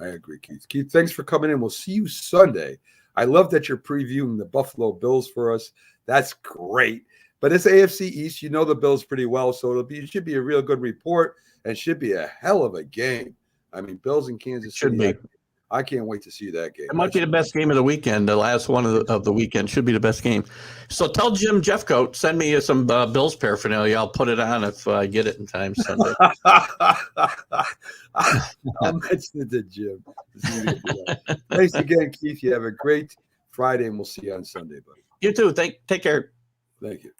I agree, Keith. Keith, thanks for coming in. We'll see you Sunday. I love that you're previewing the Buffalo Bills for us. That's great. But it's AFC East. You know the Bills pretty well, so it should be a real good report and should be a hell of a game. I mean, Bills and Kansas City. Should be. I can't wait to see that game. It might be the best game of the weekend. The last one of the weekend should be the best game. So tell Jim Jeffcoat, send me some Bills paraphernalia. I'll put it on if I get it in time Sunday. I'll mention it to Jim. Thanks again, Keith. You have a great Friday, and we'll see you on Sunday, buddy. You too. Take care. Thank you.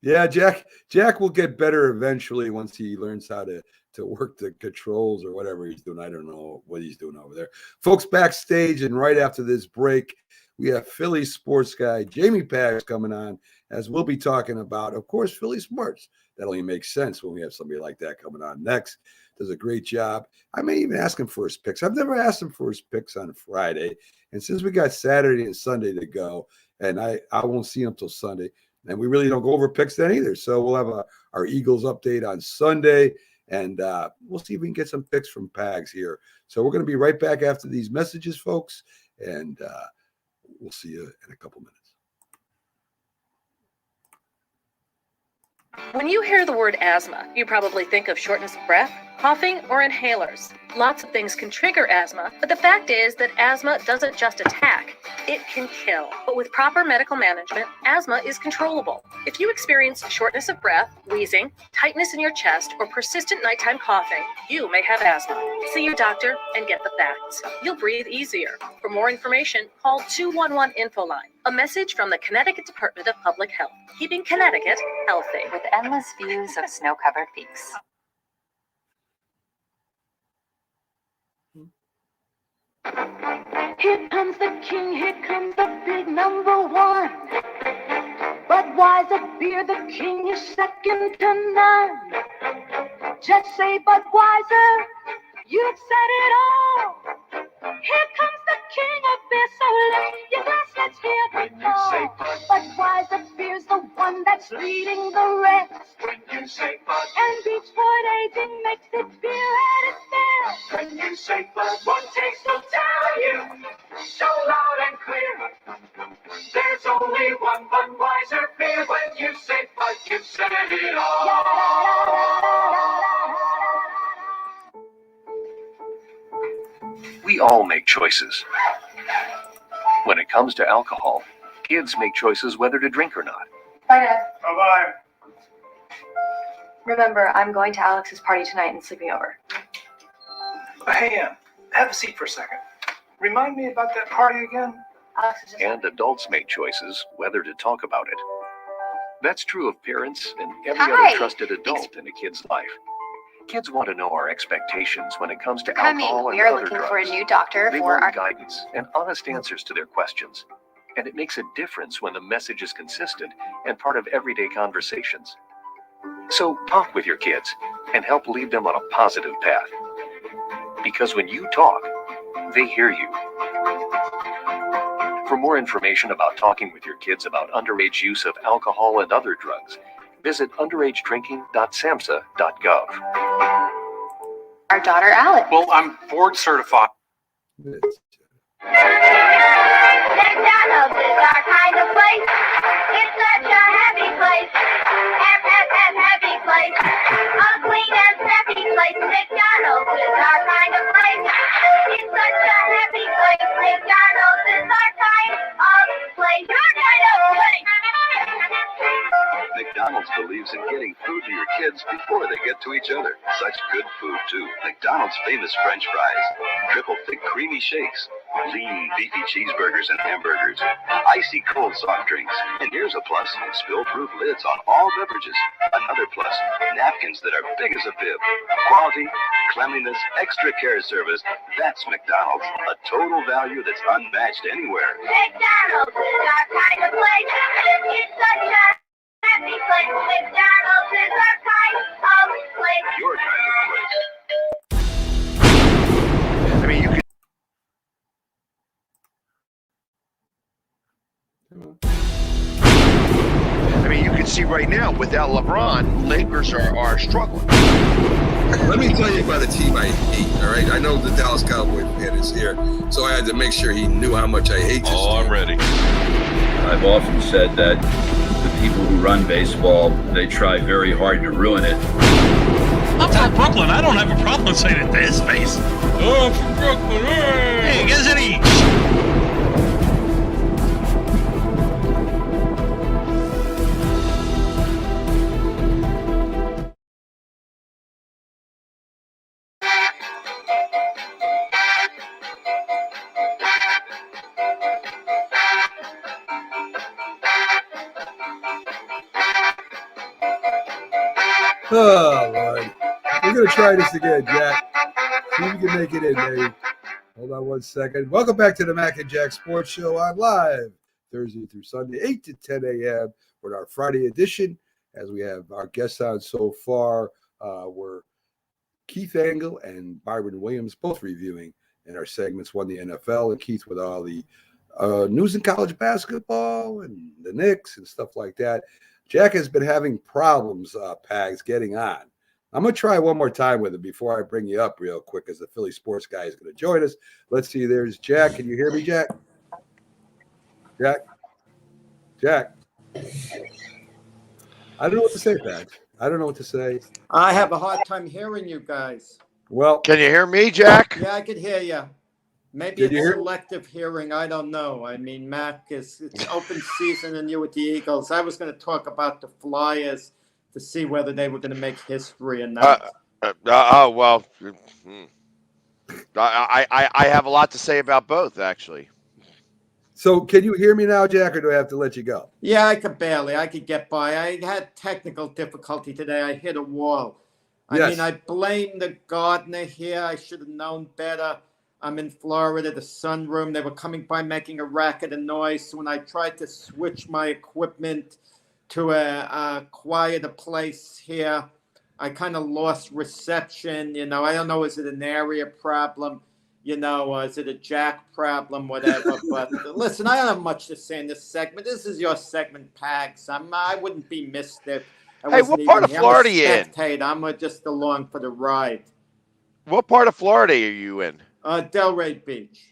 Yeah, Jack will get better eventually once he learns how to work the controls or whatever he's doing. I don't know what he's doing over there. Folks, backstage and right after this break, we have Philly sports guy Jamie Pags coming on, as we'll be talking about, of course, Philly sports. That only makes sense when we have somebody like that coming on next. Does a great job. I may even ask him for his picks. I've never asked him for his picks on Friday. And since we got Saturday and Sunday to go, and I won't see him till Sunday, and we really don't go over picks then either. So we'll have our Eagles update on Sunday, and we'll see if we can get some picks from Pags here. So we're going to be right back after these messages, folks, and we'll see you in a couple minutes. When you hear the word asthma, you probably think of shortness of breath, coughing, or inhalers. Lots of things can trigger asthma, but the fact is that asthma doesn't just attack, it can kill. But with proper medical management, asthma is controllable. If you experience shortness of breath, wheezing, tightness in your chest, or persistent nighttime coughing, you may have asthma. See your doctor and get the facts. You'll breathe easier. For more information, call 211-INFO-LINE. A message from the Connecticut Department of Public Health, keeping Connecticut healthy. With endless views of snow-covered peaks. Here comes the king, here comes the big number one. Budweiser beer, the king is second to none. Just say Budweiser, you've said it all. Here comes the king of beer, so lift your glass, let's hear the call. Budweiser beer's the one that's leading the rest. When you say Bud, and Beachport aging makes it beer at its best. When you say Bud, one taste will tell you, so loud and clear. There's only one Budweiser beer. When you say Bud, you've said it all. We all make choices. When it comes to alcohol, kids make choices whether to drink or not. Bye, Dad. Bye-bye. Remember, I'm going to Alex's party tonight and sleeping over. Hey, have a seat for a second. Remind me about that party again? Alex is just... And adults make choices whether to talk about it. That's true of parents and every other trusted adult in a kid's life. Kids want to know our expectations when it comes to alcohol and we are other looking drugs. for a new doctor They for want our... guidance and honest answers to their questions. And it makes a difference when the message is consistent and part of everyday conversations. So talk with your kids and help lead them on a positive path. Because when you talk, they hear you. For more information about talking with your kids about underage use of alcohol and other drugs, visit underagedrinking.samhsa.gov. Our daughter, Alex. Well, I'm board certified. McDonald's is our kind of place. It's such a happy place. Happy place. A clean and happy place. McDonald's is our kind of place. It's such a happy place. McDonald's is our kind of place. Your kind of place. McDonald's believes in getting food to your kids before they get to each other. Such good food, too. McDonald's famous French fries, triple thick creamy shakes, lean beefy cheeseburgers and hamburgers, icy cold soft drinks. And here's a plus, spill-proof lids on all beverages. Another plus, napkins that are big as a bib. Quality, cleanliness, extra care service. That's McDonald's. A total value that's unmatched anywhere. McDonald's is our kind of place. It's such a happy place. McDonald's is our kind of place. Your kind of place. I mean, you can. I mean, you can see right now without LeBron, Lakers are struggling. Let me tell you about a team I hate, all right? I know the Dallas Cowboy fan is here, so I had to make sure he knew how much I hate this team. I'm ready. I've often said that the people who run baseball, they try very hard to ruin it. I'm from Brooklyn. I don't have a problem saying it to his face. Oh, I'm from Brooklyn. Hey, get any. Oh, Lord. We're going to try this again, Jack. See if we can make it in, baby. Hold on one second. Welcome back to the Mac and Jack Sports Show on live Thursday through Sunday, 8 to 10 a.m. with our Friday edition. As we have our guests on so far, were Keith Angle and Byron Williams, both reviewing in our segments, one the NFL, and Keith with all the news in college basketball and the Knicks and stuff like that. Jack has been having problems, Pags, getting on. I'm going to try one more time with him before I bring you up real quick, as the Philly sports guy is going to join us. Let's see. There's Jack. Can you hear me, Jack? Jack? Jack? I don't know what to say, Pags. I don't know what to say. I have a hard time hearing you guys. Well, can you hear me, Jack? Yeah, I could hear you. Maybe it's selective hearing. I don't know. I mean, Mac, it's open season and you with the Eagles. I was going to talk about the Flyers to see whether they were going to make history or not. Well, I have a lot to say about both, actually. So can you hear me now, Jack, or do I have to let you go? Yeah, I could barely. I could get by. I had technical difficulty today. I hit a wall. I mean, I blame the gardener here. I should have known better. I'm in Florida, the sunroom. They were coming by making a racket and noise. So when I tried to switch my equipment to a quieter place here, I kind of lost reception. You know, I don't know, is it an area problem? You know, is it a Jack problem, whatever. But listen, I don't have much to say in this segment. This is your segment, Pags. I wouldn't be missed if I wasn't what part of Florida are you in? I'm just along for the ride. What part of Florida are you in? Delray Beach.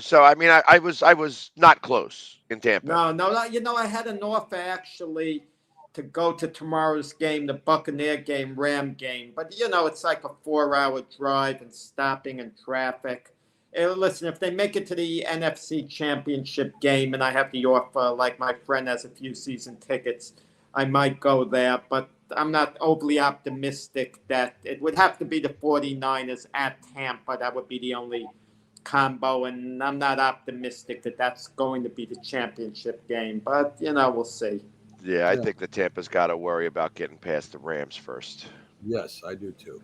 So I mean, I was not close in Tampa. No. You know, I had an offer actually to go to tomorrow's game, the Buccaneer game, Ram game. But you know, it's like a 4-hour drive and stopping and traffic. Listen, if they make it to the NFC Championship game and I have the offer, like my friend has a few season tickets, I might go there. But I'm not overly optimistic that it would have to be the 49ers at Tampa. That would be the only combo, and I'm not optimistic that that's going to be the championship game. But, you know, we'll see. Yeah, I think the Tampa's got to worry about getting past the Rams first. Yes, I do too.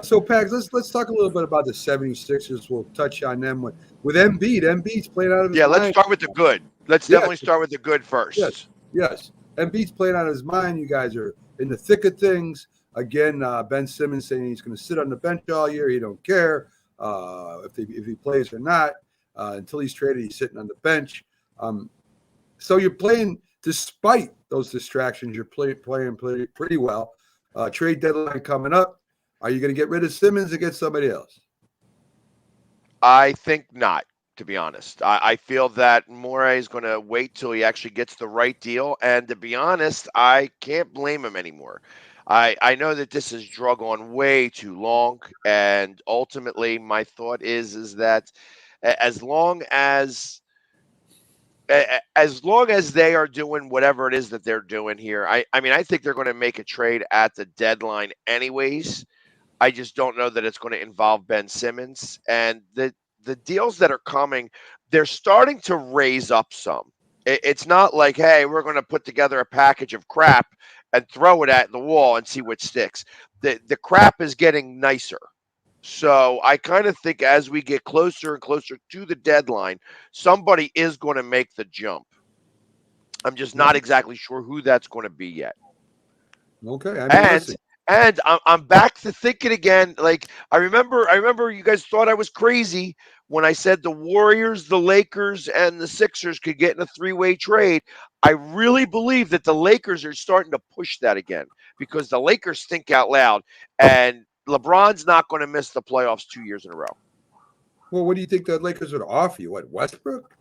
So, Pags, let's talk a little bit about the 76ers. We'll touch on them with Embiid. Embiid's playing out of his mind. Let's start with the good. Let's definitely start with the good first. Yes. Embiid's playing out of his mind. You guys are in the thick of things. Again, Ben Simmons saying he's going to sit on the bench all year. He don't care if he plays or not. Until he's traded, he's sitting on the bench. So you're playing, despite those distractions, you're playing pretty well. Trade deadline coming up. Are you going to get rid of Simmons and get somebody else? I think not, to be honest. I feel that Morey is going to wait till he actually gets the right deal. And to be honest, I can't blame him anymore. I know that this has drug on way too long. And ultimately, my thought is that as long as as long as they are doing whatever it is that they're doing here, I mean, I think they're going to make a trade at the deadline anyways. I just don't know that it's going to involve Ben Simmons. And the deals that are coming, they're starting to raise up some. It's not like, hey, we're going to put together a package of crap and throw it at the wall and see what sticks. The crap is getting nicer. So I kind of think as we get closer and closer to the deadline, somebody is going to make the jump. I'm just not exactly sure who that's going to be yet. Okay. I mean, listen. And I'm back to thinking again. Like I remember you guys thought I was crazy when I said the Warriors, the Lakers, and the Sixers could get in a three-way trade. I really believe that the Lakers are starting to push that again because the Lakers think out loud, and LeBron's not going to miss the playoffs 2 years in a row. Well, what do you think the Lakers would offer you? What, Westbrook?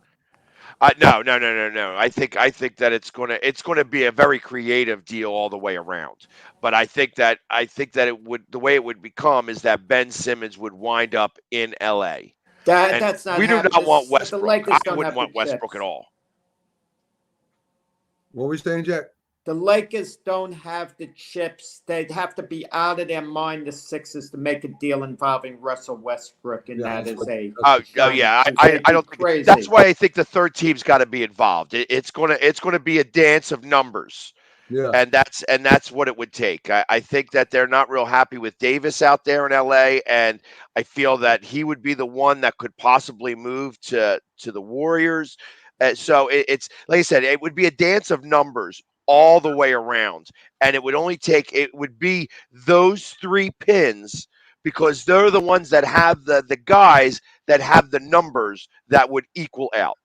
No. I think that it's gonna be a very creative deal all the way around. But I think that it would, the way it would become is that Ben Simmons would wind up in LA. That's not. We do not want Westbrook. I wouldn't want Westbrook at all. What were we saying, Jack? The Lakers don't have the chips. They'd have to be out of their mind, the Sixers, to make a deal involving Russell Westbrook, and that is a. I don't think crazy. that's why I think the third team's got to be involved. It's gonna be a dance of numbers. Yeah. And that's what it would take. I think that they're not real happy with Davis out there in LA, and I feel that he would be the one that could possibly move to the Warriors. So it's like I said, it would be a dance of numbers all the way around, and it would be those three pins because they're the ones that have the guys that have the numbers that would equal out.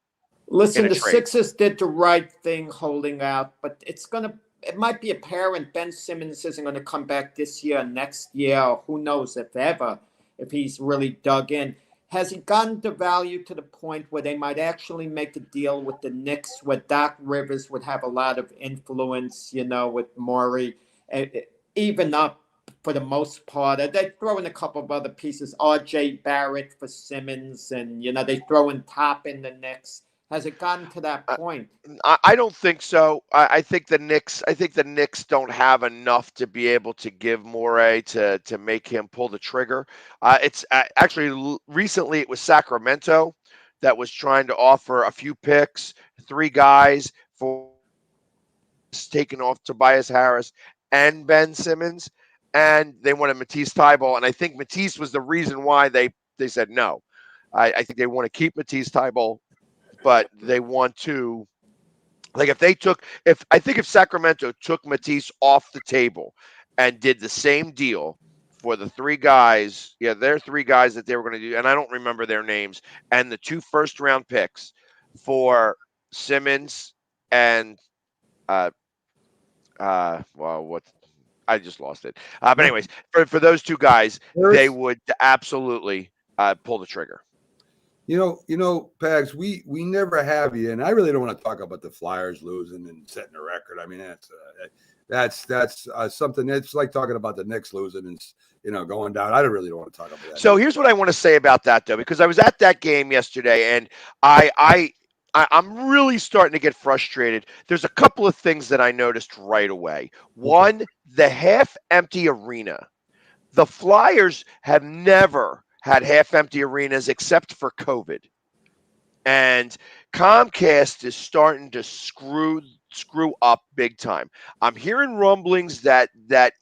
Listen, the Sixers did the right thing holding out, but it might be apparent Ben Simmons isn't going to come back this year, next year, or who knows if ever, if he's really dug in. Has he gotten the value to the point where they might actually make a deal with the Knicks, where Doc Rivers would have a lot of influence, with Morey, even up for the most part? They throw in a couple of other pieces, R.J. Barrett for Simmons, and, they throw in Top in the Knicks. Has it gotten to that point? I don't think so. I think the Knicks don't have enough to be able to give Morey to make him pull the trigger. It's actually recently it was Sacramento that was trying to offer a few picks, 3 guys for taking off Tobias Harris and Ben Simmons, and they wanted Matisse Thybulle, and I think Matisse was the reason why they said no. I think they want to keep Matisse Thybulle. But they want to, like, if Sacramento took Matisse off the table and did the same deal for the 3 guys, there are 3 guys that they were going to do, and I don't remember their names, and the 2 first-round picks for Simmons and I just lost it. But anyways, for those 2 guys, they would absolutely pull the trigger. Pags, we never have you, and I really don't want to talk about the Flyers losing and setting a record. I mean, that's something. It's like talking about the Knicks losing and going down. I really don't want to talk about that. So here's what I want to say about that, though, because I was at that game yesterday, and I'm really starting to get frustrated. There's a couple of things that I noticed right away. One, the half-empty arena. The Flyers have never had half-empty arenas except for COVID. And Comcast is starting to screw up big time. I'm hearing rumblings that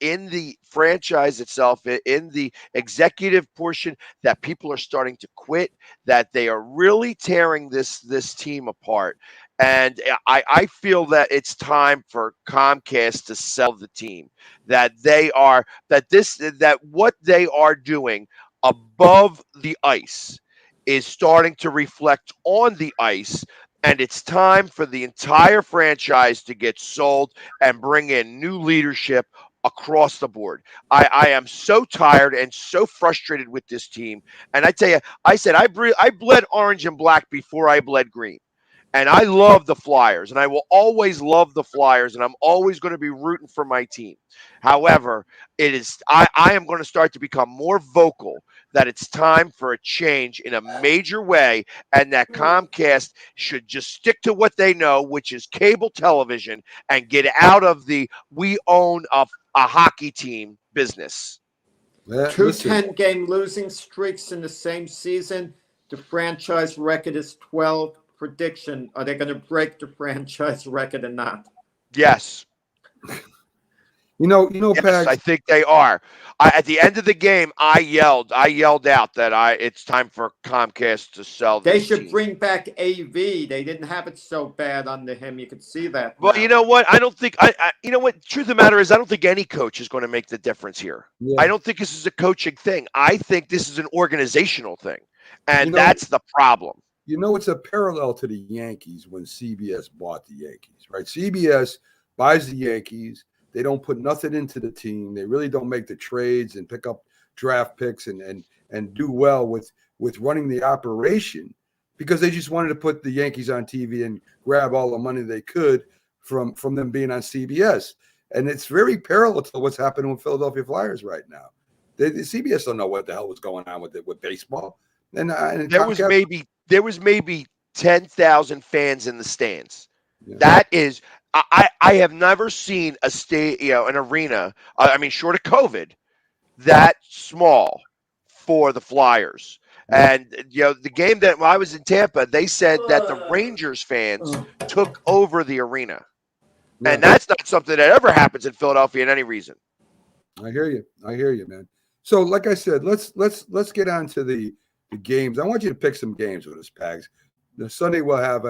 in the franchise itself, in the executive portion, that people are starting to quit, that they are really tearing this team apart. And I feel that it's time for Comcast to sell the team, that what they are doing above the ice is starting to reflect on the ice, and it's time for the entire franchise to get sold and bring in new leadership across the board. I am so tired and so frustrated with this team. And I tell you, I said I bled orange and black before I bled green. And I love the Flyers, and I will always love the Flyers, and I'm always going to be rooting for my team. However, I am going to start to become more vocal that it's time for a change in a major way, and that Comcast should just stick to what they know, which is cable television, and get out of the we own a hockey team business. Two Listen, 10-game losing streaks in the same season. The franchise record is 12. Prediction: are they going to break the franchise record or not? Yes. Yes, Pags, I think they are. At the end of the game, I yelled out that it's time for Comcast to sell this They should team. bring back AV. They didn't have it so bad under him. You could see that. Well, now. you know what? I don't think you know what? Truth of the matter is, I don't think any coach is going to make the difference here. Yeah. I don't think this is a coaching thing. I think this is an organizational thing, and that's the problem. It's a parallel to the Yankees when CBS bought the Yankees, right? CBS buys the Yankees. They don't put nothing into the team. They really don't make the trades and pick up draft picks and do well with running the operation, because they just wanted to put the Yankees on TV and grab all the money they could from them being on CBS. And it's very parallel to what's happening with Philadelphia Flyers right now. The CBS don't know what the hell was going on with baseball. And there was maybe 10,000 fans in the stands. Yeah. That is, I have never seen an arena. Short of COVID, that small for the Flyers. And the game that when I was in Tampa, they said that the Rangers fans took over the arena, and that's not something that ever happens in Philadelphia in any reason. I hear you, man. So, like I said, let's get on to the games. I want you to pick some games with us, Pags. Sunday we'll have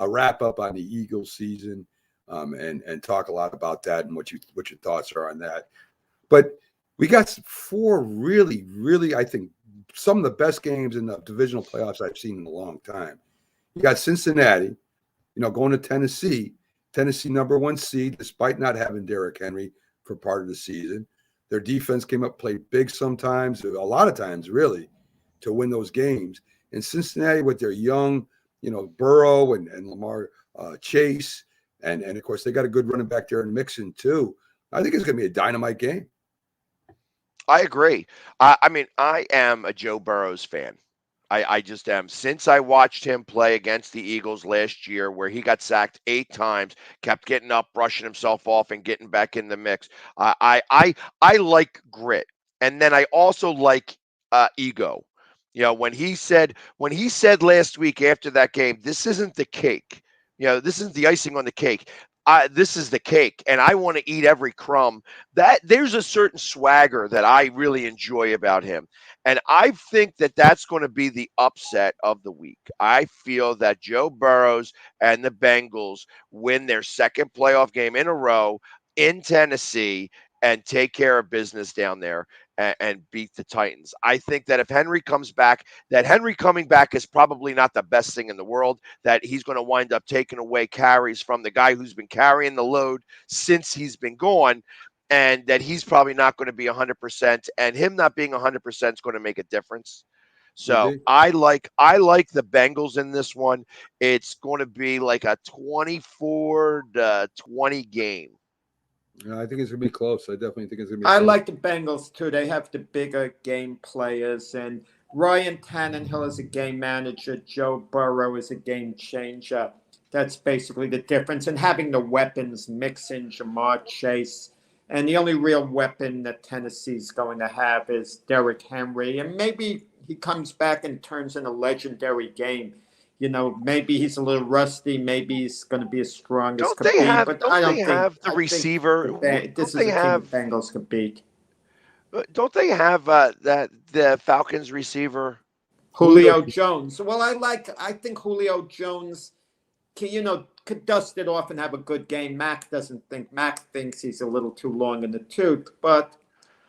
a wrap up on the Eagles season, and talk a lot about that and what your thoughts are on that. But we got 4 really, really, I think, some of the best games in the divisional playoffs I've seen in a long time. You got Cincinnati, going to Tennessee. Tennessee #1 seed, despite not having Derrick Henry for part of the season. Their defense came up, played big sometimes, a lot of times, really, to win those games. And Cincinnati with their young, Burrow and Lamar Chase, and of course they got a good running back there in Mixon too. I think it's going to be a dynamite game. I agree. I am a Joe Burrows fan. I just am. Since I watched him play against the Eagles last year, where he got sacked 8 times, kept getting up, brushing himself off, and getting back in the mix. I like grit, and then I also like ego. When he said last week after that game, this isn't the cake. This isn't the icing on the cake. This is the cake, and I want to eat every crumb. That there's a certain swagger that I really enjoy about him, and I think that that's going to be the upset of the week. I feel that Joe Burrows and the Bengals win their second playoff game in a row in Tennessee and take care of business down there and beat the Titans. I think that if Henry comes back, that Henry coming back is probably not the best thing in the world, that he's going to wind up taking away carries from the guy who's been carrying the load since he's been gone, and that he's probably not going to be 100%, and him not being 100% is going to make a difference. So I like the Bengals in this one. It's going to be like a 24-20 game. I think it's going to be close. I definitely think it's going to be I close. like the Bengals, too. They have the bigger game players. And Ryan Tannehill is a game manager. Joe Burrow is a game changer. That's basically the difference. And having the weapons, Mixon, Jamar Chase. And the only real weapon that Tennessee's going to have is Derrick Henry. And maybe he comes back and turns in a legendary game. Maybe he's a little rusty. Maybe he's going to be as strong as could be. But I don't think the receiver. This is a team the Bengals could beat. Don't they have the Falcons receiver? Julio Jones. Well, I think Julio Jones could dust it off and have a good game. Mac thinks he's a little too long in the tooth, but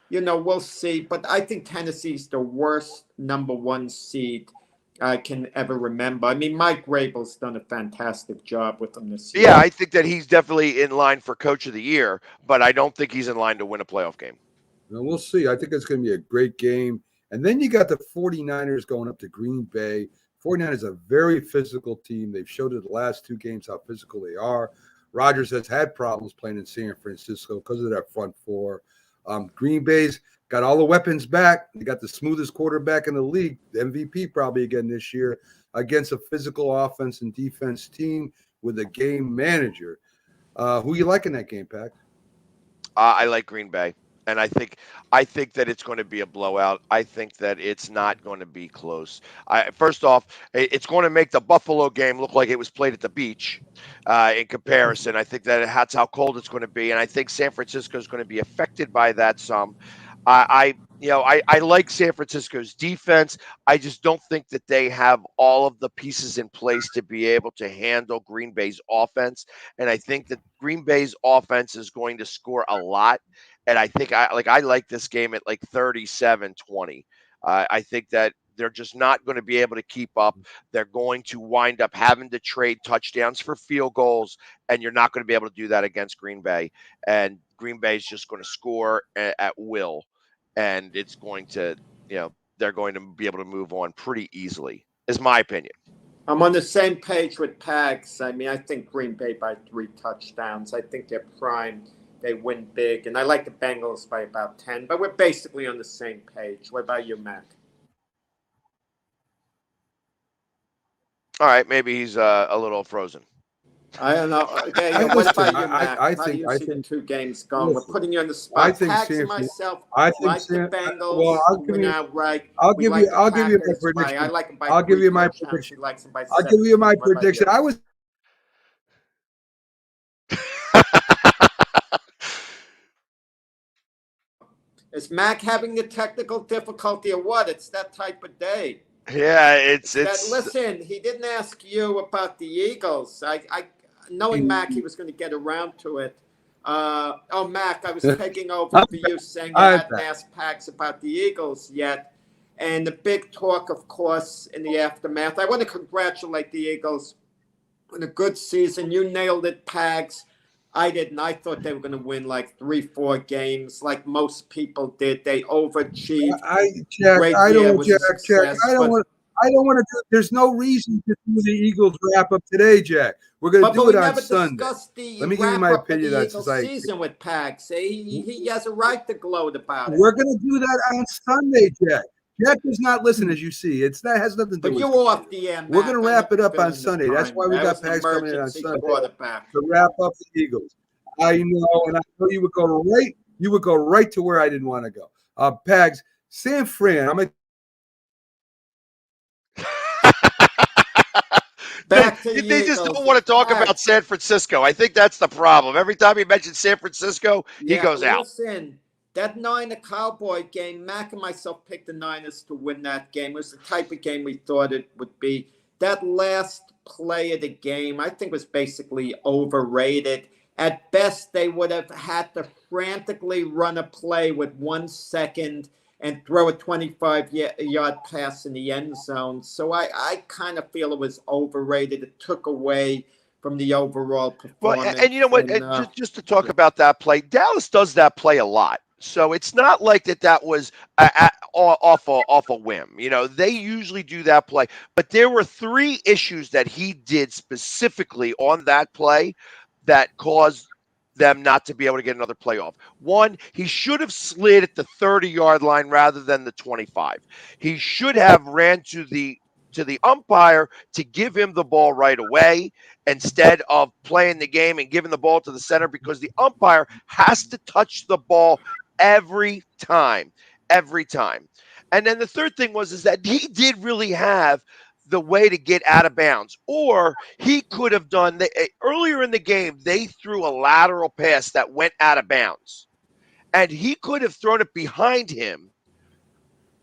we'll see. But I think Tennessee's the worst #1 seed I can ever remember. Mike Vrabel's done a fantastic job with them this year. Yeah, I think that he's definitely in line for Coach of the Year, but I don't think he's in line to win a playoff game. Well, we'll see. I think it's going to be a great game. And then you got the 49ers going up to Green Bay. 49ers a very physical team. They've showed it the last 2 games how physical they are. Rodgers has had problems playing in San Francisco because of that front four. Green Bay's got all the weapons back. They got the smoothest quarterback in the league, the MVP probably again this year, against a physical offense and defense team with a game manager. Who you like in that game, Pack? I like Green Bay, and I think that it's going to be a blowout. I think that it's not going to be close. First off, it's going to make the Buffalo game look like it was played at the beach. In comparison, I think that's how cold it's going to be, and I think San Francisco is going to be affected by that some. I like San Francisco's defense. I just don't think that they have all of the pieces in place to be able to handle Green Bay's offense. And I think that Green Bay's offense is going to score a lot. And I think I like this game at like 37-20. I think that they're just not going to be able to keep up. They're going to wind up having to trade touchdowns for field goals, and you're not going to be able to do that against Green Bay. And Green Bay is just going to score at will. And it's going to, they're going to be able to move on pretty easily, is my opinion. I'm on the same page with Pags. I mean, I think Green Bay by 3 touchdowns. I think they're primed. They win big. And I like the Bengals by about 10. But we're basically on the same page. What about you, Mac? All right. Maybe he's a little frozen. I don't know. Okay, what about you, Mac? How do you see the 2 games going? We're putting you on the spot. I think Pags and myself like the Bengals. Well, I'll give you my prediction. I like them by I'll give you my prediction. I'll give you my prediction. I was. Is Mac having a technical difficulty or what? It's that type of day. Yeah, it's. Listen, he didn't ask you about the Eagles. Knowing Mac, he was going to get around to it. Mac, I was taking over for you, saying I hadn't asked Pax about the Eagles yet. And the big talk, of course, in the aftermath. I want to congratulate the Eagles on a good season. You nailed it, Pags. I didn't. I thought they were going to win like 3-4 games, like most people did. They overachieved. Jack, I don't want to do. There's no reason to do the Eagles wrap up today, Jack. We're going to do it on Sunday. Let me give you my opinion on society. Season with Pax. He has a right to gloat about it. We're going to do that on Sunday, Jack. Jack does not listen, as you see. That has nothing to do with it. But you off the end. We're going to wrap it up on Sunday. That's why we got Pax coming in on Sunday to wrap up the Eagles. I know, and I know you would go right to where I didn't want to go. Pags, San Fran. They just don't want to talk about San Francisco. I think that's the problem. Every time he mentions San Francisco, he goes out. Listen, that Cowboy game, Mac and myself picked the Niners to win that game. It was the type of game we thought it would be. That last play of the game, I think, was basically overrated. At best, they would have had to frantically run a play with 1 second and throw a 25-yard pass in the end zone. So I kind of feel it was overrated. It took away from the overall performance. Well, and you know what? Just to talk about that play, Dallas does that play a lot. So it's not like that was off a whim. They usually do that play. But there were 3 issues that he did specifically on that play that caused them not to be able to get another playoff. 1, he should have slid at the 30-yard line rather than the 25. He should have ran to the umpire to give him the ball right away instead of playing the game and giving the ball to the center, because the umpire has to touch the ball every time. And then the third thing is that he did really have the way to get out of bounds, or he could have done earlier in the game. They threw a lateral pass that went out of bounds, and he could have thrown it behind him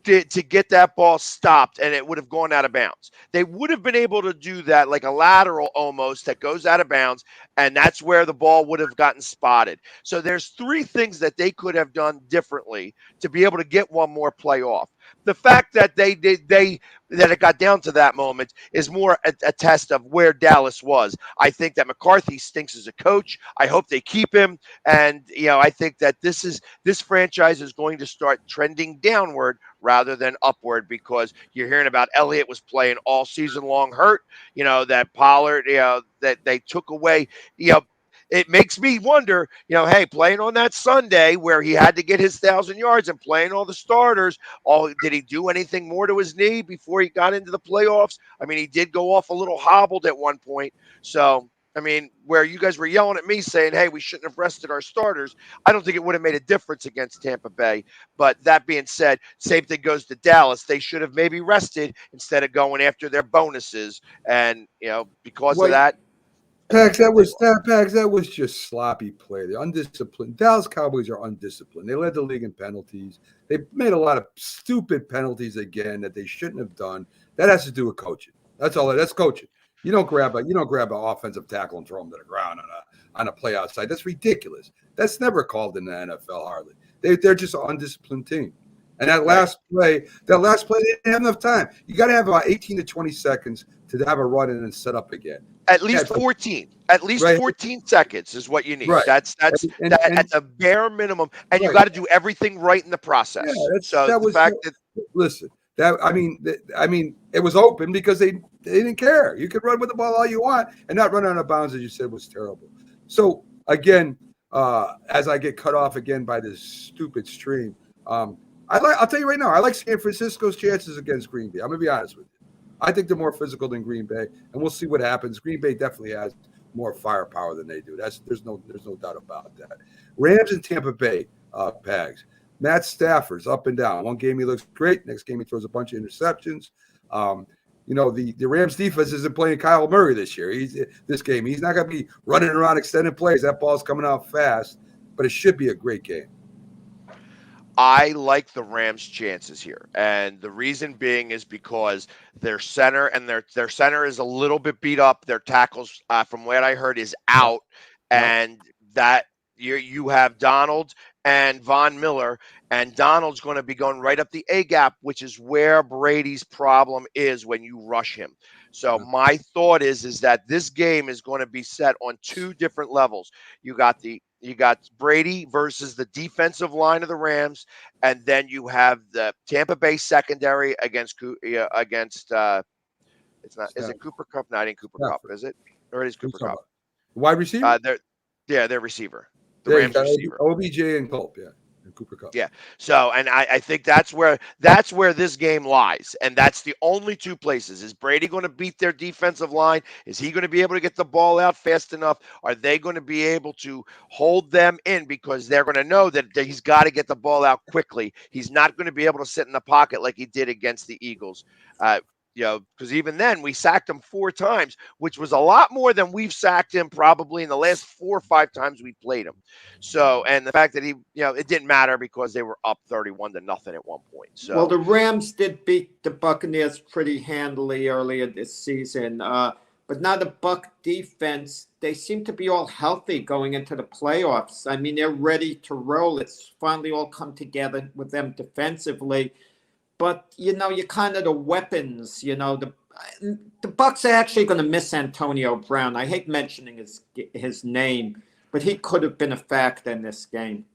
to get that ball stopped, and it would have gone out of bounds. They would have been able to do that, like a lateral almost that goes out of bounds, and that's where the ball would have gotten spotted. So there's 3 things that they could have done differently to be able to get one more play off. The fact that that it got down to that moment is more a test of where Dallas was. I think that McCarthy stinks as a coach. I hope they keep him. And, I think that this franchise is going to start trending downward rather than upward, because you're hearing about Elliott was playing all season long hurt, that Pollard, that they took away, it makes me wonder, hey, playing on that Sunday where he had to get his 1,000 yards and playing all the starters, did he do anything more to his knee before he got into the playoffs? I mean, he did go off a little hobbled at one point. So, I mean, where you guys were yelling at me saying, hey, we shouldn't have rested our starters, I don't think it would have made a difference against Tampa Bay. But that being said, same thing goes to Dallas. They should have maybe rested instead of going after their bonuses. And, because of that. Pags, that was just sloppy play. They're undisciplined. Dallas Cowboys are undisciplined. They led the league in penalties. They made a lot of stupid penalties again that they shouldn't have done. That has to do with coaching. That's all. That's coaching. You don't grab an offensive tackle and throw him to the ground on a play outside. That's ridiculous. That's never called in the NFL hardly. They're just an undisciplined team. And that last play, they didn't have enough time. You got to have about 18 to 20 seconds to have a run and then set up again. At least 14. At least 14 seconds is what you need. Right. That's at the bare minimum. And you got to do everything right in the process. Yeah, listen. It was open because they didn't care. You could run with the ball all you want and not run out of bounds, as you said, was terrible. So again, as I get cut off again by this stupid stream, I'll tell you right now, I like San Francisco's chances against Green Bay. I'm gonna be honest with you. I think they're more physical than Green Bay, and we'll see what happens. Green Bay definitely has more firepower than they do. There's no doubt about that. Rams and Tampa Bay, Pags. Matt Stafford's up and down. One game he looks great. Next game he throws a bunch of interceptions. The Rams defense isn't playing Kyle Murray this year. He's not going to be running around extended plays. That ball's coming out fast, but it should be a great game. I like the Rams' chances here, and the reason being is because their center is a little bit beat up. Their tackles, from what I heard, is out, and that you have Donald and Von Miller, and Donald's going to be going right up the A gap, which is where Brady's problem is when you rush him. So my thought is that this game is going to be set on two different levels. You got Brady versus the defensive line of the Rams, and then you have the Tampa Bay secondary against is it Cooper Kupp? Not in Cooper Kupp, is it? Or it is Cooper Kupp. Wide receiver? Their receiver. The Rams receiver. OBJ and Culp, and Cooper Kupp. Yeah. So, and I think that's where this game lies, and that's the only two places. Is Brady going to beat their defensive line? Is he going to be able to get the ball out fast enough? Are they going to be able to hold them in, because they're going to know that he's got to get the ball out quickly? He's not going to be able to sit in the pocket like he did against the Eagles. Because even then we sacked him 4 times, which was a lot more than we've sacked him probably in the last 4 or 5 times we played him. So, and the fact that it didn't matter because they were up 31-0 at one point. So, well, the Rams did beat the Buccaneers pretty handily earlier this season. But now the Buck defense, they seem to be all healthy going into the playoffs. I mean, they're ready to roll. It's finally all come together with them defensively. But, you kind of the weapons, the Bucs are actually going to miss Antonio Brown. I hate mentioning his name, but he could have been a factor in this game.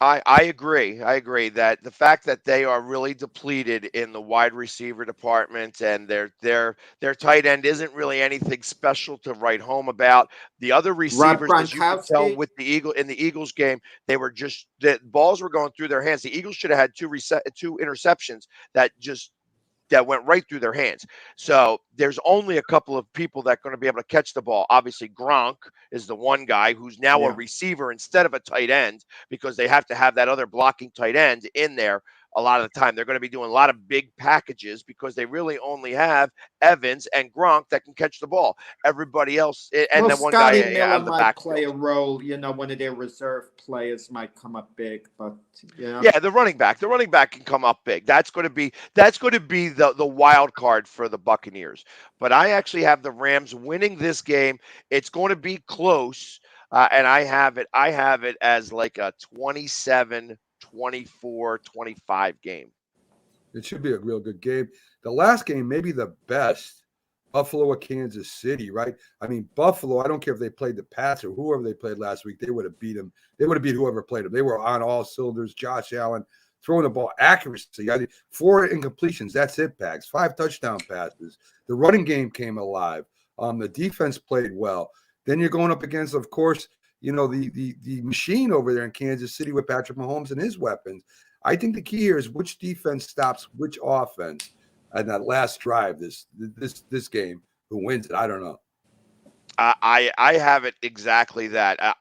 I agree. I agree that the fact that they are really depleted in the wide receiver department, and their tight end isn't really anything special to write home about. The other receivers, as you can tell with the Eagles game, the balls were going through their hands. The Eagles should have had 2 interceptions that went right through their hands. So there's only a couple of people that are going to be able to catch the ball. Obviously, Gronk is the one guy who's now a receiver instead of a tight end, because they have to have that other blocking tight end in there. A lot of the time, they're going to be doing a lot of big packages because they really only have Evans and Gronk that can catch the ball. Everybody else, and then one Scotty guy Miller out of the might back. play a role. One of their reserve players might come up big, but yeah, the running back can come up big. That's going to be the wild card for the Buccaneers. But I actually have the Rams winning this game. It's going to be close, and I have it as like a 27-24, 25 game. It should be a real good game. The last game, maybe the best, Buffalo at Kansas City, right? I mean, Buffalo, I don't care if they played the Pats or whoever they played last week, they would have beat them. They would have beat whoever played them. They were on all cylinders. Josh Allen throwing the ball, accuracy. 4 incompletions, that's it, Pags. 5 touchdown passes. The running game came alive. The defense played well. Then you're going up against, of course, the machine over there in Kansas City with Patrick Mahomes and his weapons. I think the key here is which defense stops which offense at that last drive this game. Who wins it? I don't know. I have it exactly that.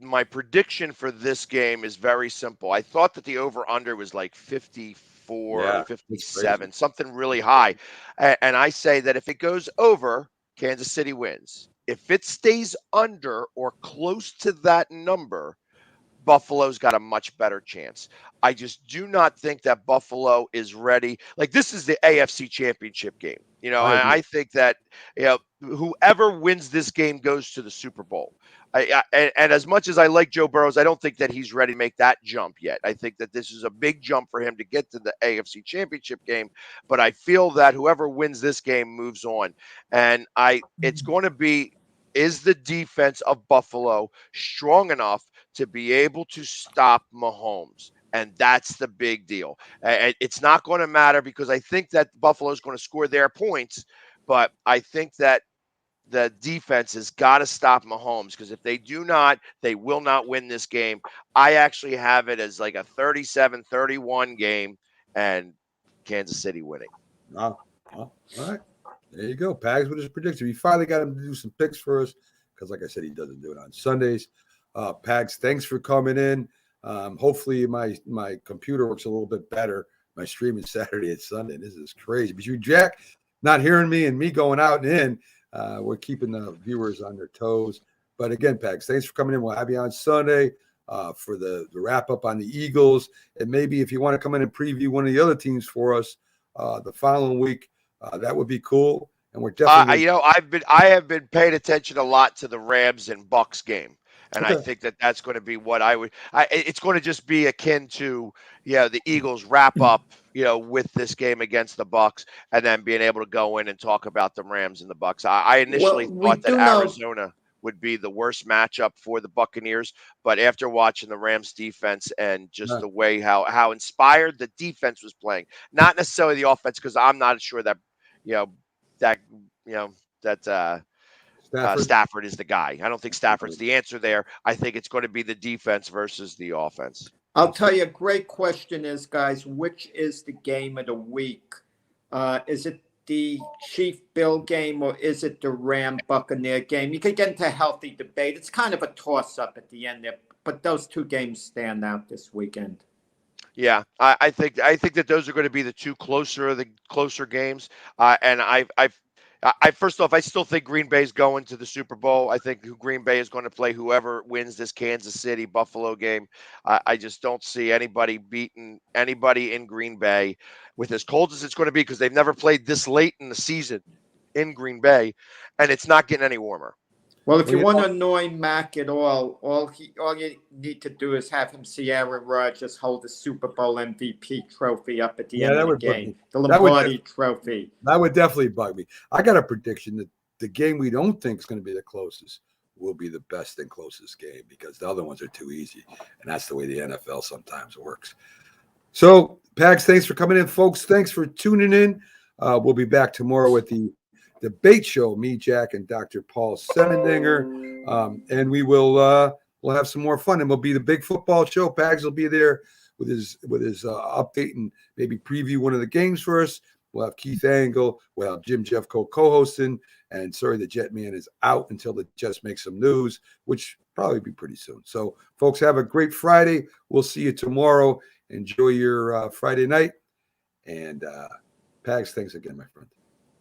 My prediction for this game is very simple. I thought that the over-under was like 54 or 57, something really high. And I say that if it goes over, Kansas City wins. If it stays under or close to that number, Buffalo's got a much better chance. I just do not think that Buffalo is ready. Like, this is the AFC Championship game. I think that whoever wins this game goes to the Super Bowl. And as much as I like Joe Burrows, I don't think that he's ready to make that jump yet. I think that this is a big jump for him to get to the AFC Championship game. But I feel that whoever wins this game moves on. And it's going to be, is the defense of Buffalo strong enough to be able to stop Mahomes? And that's the big deal. It's not going to matter because I think that Buffalo is going to score their points, but I think that the defense has got to stop Mahomes, because if they do not, they will not win this game. I actually have it as like a 37-31 game and Kansas City winning. Oh, all right. There you go. Pags with his prediction. We finally got him to do some picks for us because, like I said, he doesn't do it on Sundays. Pags, thanks for coming in. Hopefully my computer works a little bit better. My stream is Saturday and Sunday. This is crazy. But you, Jack, not hearing me and me going out and in, we're keeping the viewers on their toes. But again, Pags, thanks for coming in. We'll have you on Sunday for the wrap up on the Eagles. And maybe if you want to come in and preview one of the other teams for us the following week, that would be cool. And we're definitely I have been paying attention a lot to the Rams and Bucks game. And I think that that's going to be what it's going to just be akin to, the Eagles wrap up, with this game against the Bucks, and then being able to go in and talk about the Rams and the Bucks. I initially thought that Arizona would be the worst matchup for the Buccaneers, but after watching the Rams defense and just the way how inspired the defense was playing, not necessarily the offense, because I'm not sure that, Stafford is the guy. I don't think Stafford's the answer there. I think it's going to be the defense versus the offense. I'll tell you, a great question is, guys, which is the game of the week? Is it the Chief-Bill game or is it the Ram-Buccaneer game? You could get into a healthy debate. It's kind of a toss-up at the end there, but those two games stand out this weekend. Yeah, I think that those are going to be the two closer games. And I first off, I still think Green Bay's going to the Super Bowl. I think Green Bay is going to play whoever wins this Kansas City Buffalo game. I just don't see anybody beating anybody in Green Bay with as cold as it's going to be, because they've never played this late in the season in Green Bay, and it's not getting any warmer. Well, if you want to annoy Mac at all you need to do is have him see Aaron Rodgers hold the Super Bowl MVP trophy up at the end of the game, the Lombardi trophy. That would definitely bug me. I got a prediction that the game we don't think is going to be the closest will be the best and closest game, because the other ones are too easy, and that's the way the NFL sometimes works. So, Pags, thanks for coming in, folks. Thanks for tuning in. We'll be back tomorrow with the debate show, me, Jack, and Dr. Paul Semendinger, and we'll have some more fun, and we'll be the big football show. Pags will be there with his update and maybe preview one of the games for us. We'll have Keith Angle, we'll have Jim Jeffco co-hosting, and sorry, the Jet Man is out until the Jets make some news, which probably be pretty soon. So, folks, have a great Friday. We'll see you tomorrow. Enjoy your Friday night, and Pags, thanks again, my friend.